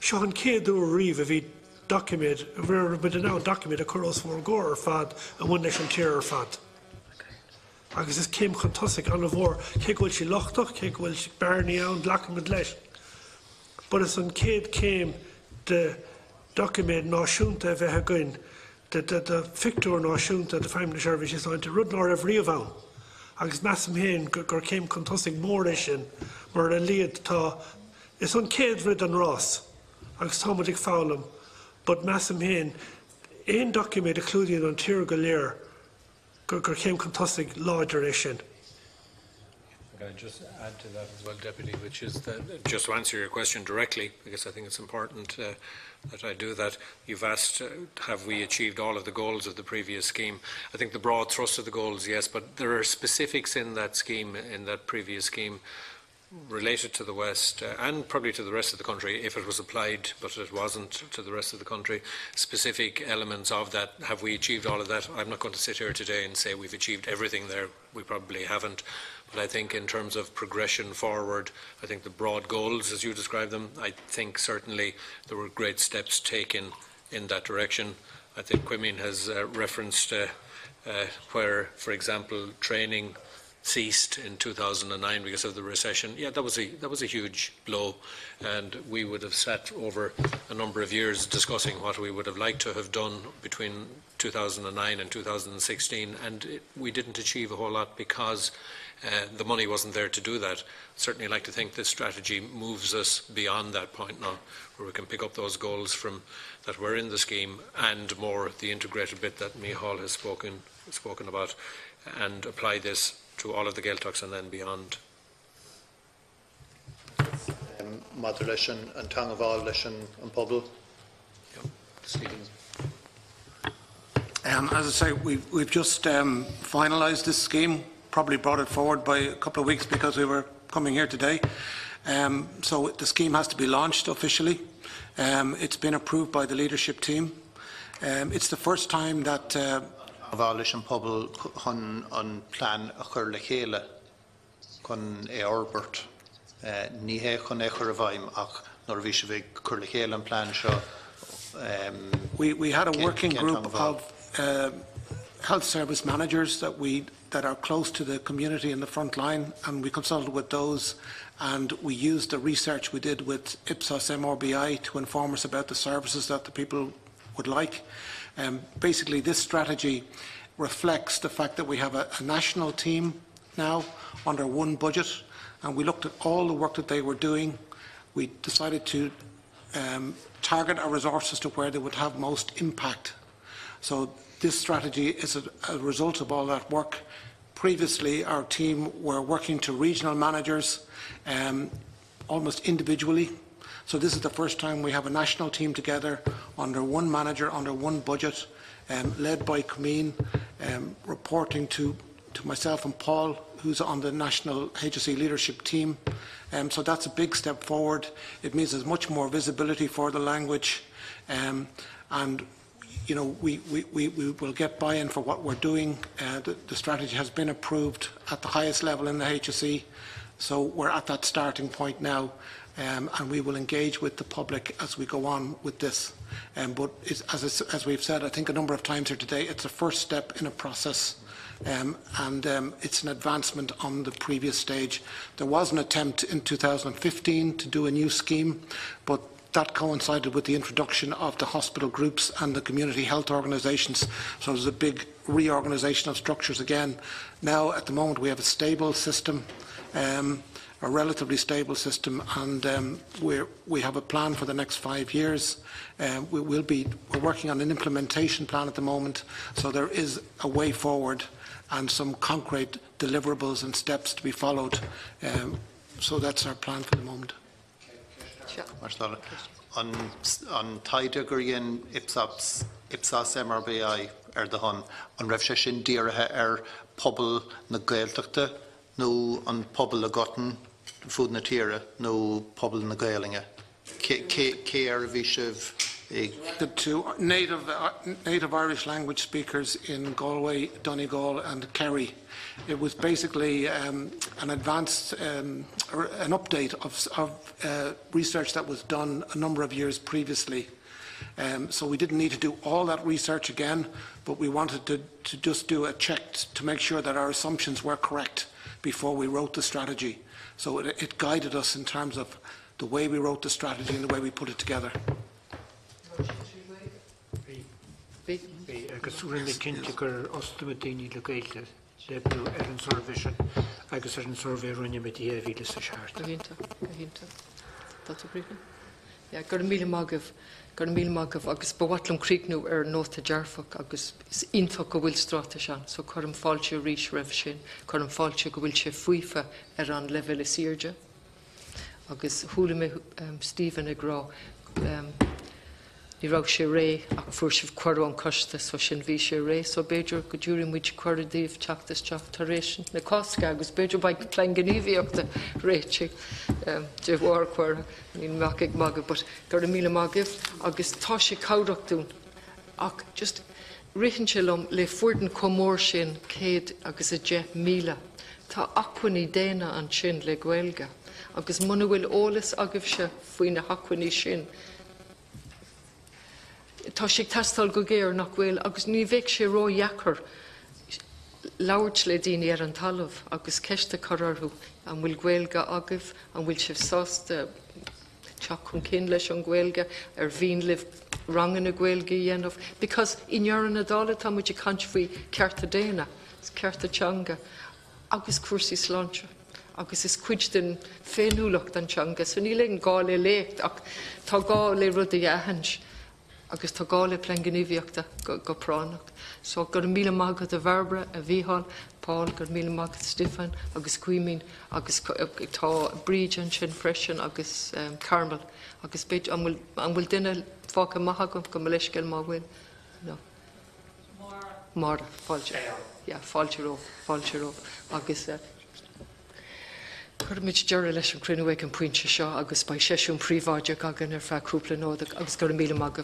Seo an céadú riomh a bhí documéid, bhfuir bud an documéid a chur os bhór gcóir ar fad a bhain leis an tír ar fad. Agus is céim chun tosaigh an bhór, cé bhfuil sí lochtach, cé bhfuil sí bearnaí ann lacamid leis. But is an céad céim de documéid náisiúnta a bheith againn the fictor nó siúnta de feimna seirbhís is áinte rud nóir a bhríomháin. Agus measam héin gur céim contosig mór é sin mar a líad tá is an céad rid an rás agus támuid ag fálam, but measam héin éon document a clúdaíonn an tír go léir gur céim contosig láidir é sin. Can I just add to that as well, Deputy, which is that, just to answer your question directly, because I think it's important that I do that. You've asked, have we achieved all of the goals of the previous scheme? I think the broad thrust of the goals, yes, but there are specifics in that scheme, in that previous scheme, related to the West and probably to the rest of the country if it was applied, but it wasn't to the rest of the country. Specific elements of that, have we achieved all of that? I'm not going to sit here today and say we've achieved everything there. We probably haven't. But I think in terms of progression forward, I think the broad goals, as you describe them, I think certainly there were great steps taken in that direction. I think Quimeen has referenced where, for example, training ceased in 2009 because of the recession. Yeah, that was a huge blow, and we would have sat over a number of years discussing what we would have liked to have done between 2009 and 2016, and we didn't achieve a whole lot because the money wasn't there to do that. Certainly like to think this strategy moves us beyond that point now, where we can pick up those goals from that were in the scheme and more the integrated bit that Micheál has spoken about, and apply this to all of the Gaeltachts and then beyond. Moderation and tongue of all leis and pobl. As I say, we've just finalised this scheme, probably brought it forward by a couple of weeks because we were coming here today. So the scheme has to be launched officially. It's been approved by the leadership team. It's the first time that Bháis an pobl chun an plan a chur le chéile chun Orbert ní hé chun chur a bhaim ach nor bhí se bheith chur le chéile an plan seo. We had a working group of health service managers that are close to the community in the front line, and we consulted with those, and we used the research we did with Ipsos MRBI to inform us about the services that the people would like. Basically, this strategy reflects the fact that we have a national team now under one budget, and we looked at all the work that they were doing. We decided to target our resources to where they would have most impact. So this strategy is a result of all that work. Previously, our team were working to regional managers almost individually. So this is the first time we have a national team together under one manager, under one budget, led by Quimeen, reporting to myself and Paul, who's on the national HSE leadership team. So that's a big step forward. It means there's much more visibility for the language, and you know, we will get buy-in for what we're doing. The strategy has been approved at the highest level in the HSE, so we're at that starting point now. And we will engage with the public as we go on with this. But as we've said, I think a number of times here today, it's a first step in a process, and it's an advancement on the previous stage. There was an attempt in 2015 to do a new scheme, but that coincided with the introduction of the hospital groups and the community health organisations. So there's a big reorganisation of structures again. Now, at the moment, we have a stable system. A relatively stable system, and we have a plan for the next 5 years. We're working on an implementation plan at the moment, so there is a way forward and some concrete deliverables and steps to be followed. So that's our plan for the moment. An taide gur dhéann Ipsos MRBI de hon an raibh sé sin dírithe pobl na Gaeltachta nó an pobl a gotain fud na tíre nó pobl na Gaelinge. Cé ar bhí sibh The two native Irish language speakers in Galway, Donegal and Kerry. It was basically an advanced, an update of research that was done a number of years previously. So we didn't need to do all that research again, but we wanted to just do a check to make sure that our assumptions were correct before we wrote the strategy. So it guided us in terms of the way we wrote the strategy and the way we put it together. Bhí. Agus rinne cinnte gur ostumadíní le Gaelte lebnú an survision agus an survey runne mit die víle sa seart. Hinta. Dr. Griffin? Ja, gur míle magah agus bhhatlum críicnú nóta dearfach agus is intach go bhfuil stráta sean, so chum fáilte rís raibh sin, chum fáilte go bhfuil sé fuifa an level is íirde. Agus thula mé Stephen agrá ní rah sé ré ach fuair sibh cuarú an costa so sin bhí sé ré, so beidir go dúra muid cuardíomh teachtasteach tar rééis na cosca agus beidir baid plein gníomhíochta réite de bhhar cuara ní meach ag magah, but gur míle magah agus tá sé cáireachtún ach just rihanse le fuirdan comór sin céad agus a 10,000. Tá achhuiní déine an sin le Gaeilge agus muna bhfuil ólas agah se faoin na hacuiní sin. Tá sé testal go géir nach bhfuil agus ní bhéh sé ró dhechar labhairt le daoine ar an talamh agus ceiste cararthú an bhfuil Gaeilge agah an bhfuil sibh sásta teach chun cin leis an Gaeilge bhíon libh rangan na Gaeilge dhéanamh, because i ndearan na dála tá muid cant faoi cearta déine, cearta teanga agus cuasaí sláinte. Agus is cuid den féinúlacht an teanga, so ní le an gá le lécht ach tá gá le rud a dhéhans. Agus tá gála plein gníomhíochta go pránacht. So gur míle magad a Barbara, a Bhíhall, Paul, gur míle magad Stefan, agus Cuimín, agus tá Bríd an sin freisin, agus Carmel, agus beit an bhfuil duine fáca maithagam go leisceil má bhfuil. No. Mara, fáilte. Ja, fáilte ró. Agus Curmid dearra leis an cruinúig an puinte seo agus ba séisiún príomháide gagan ar feadhrúpla nóda agus gur míle magah.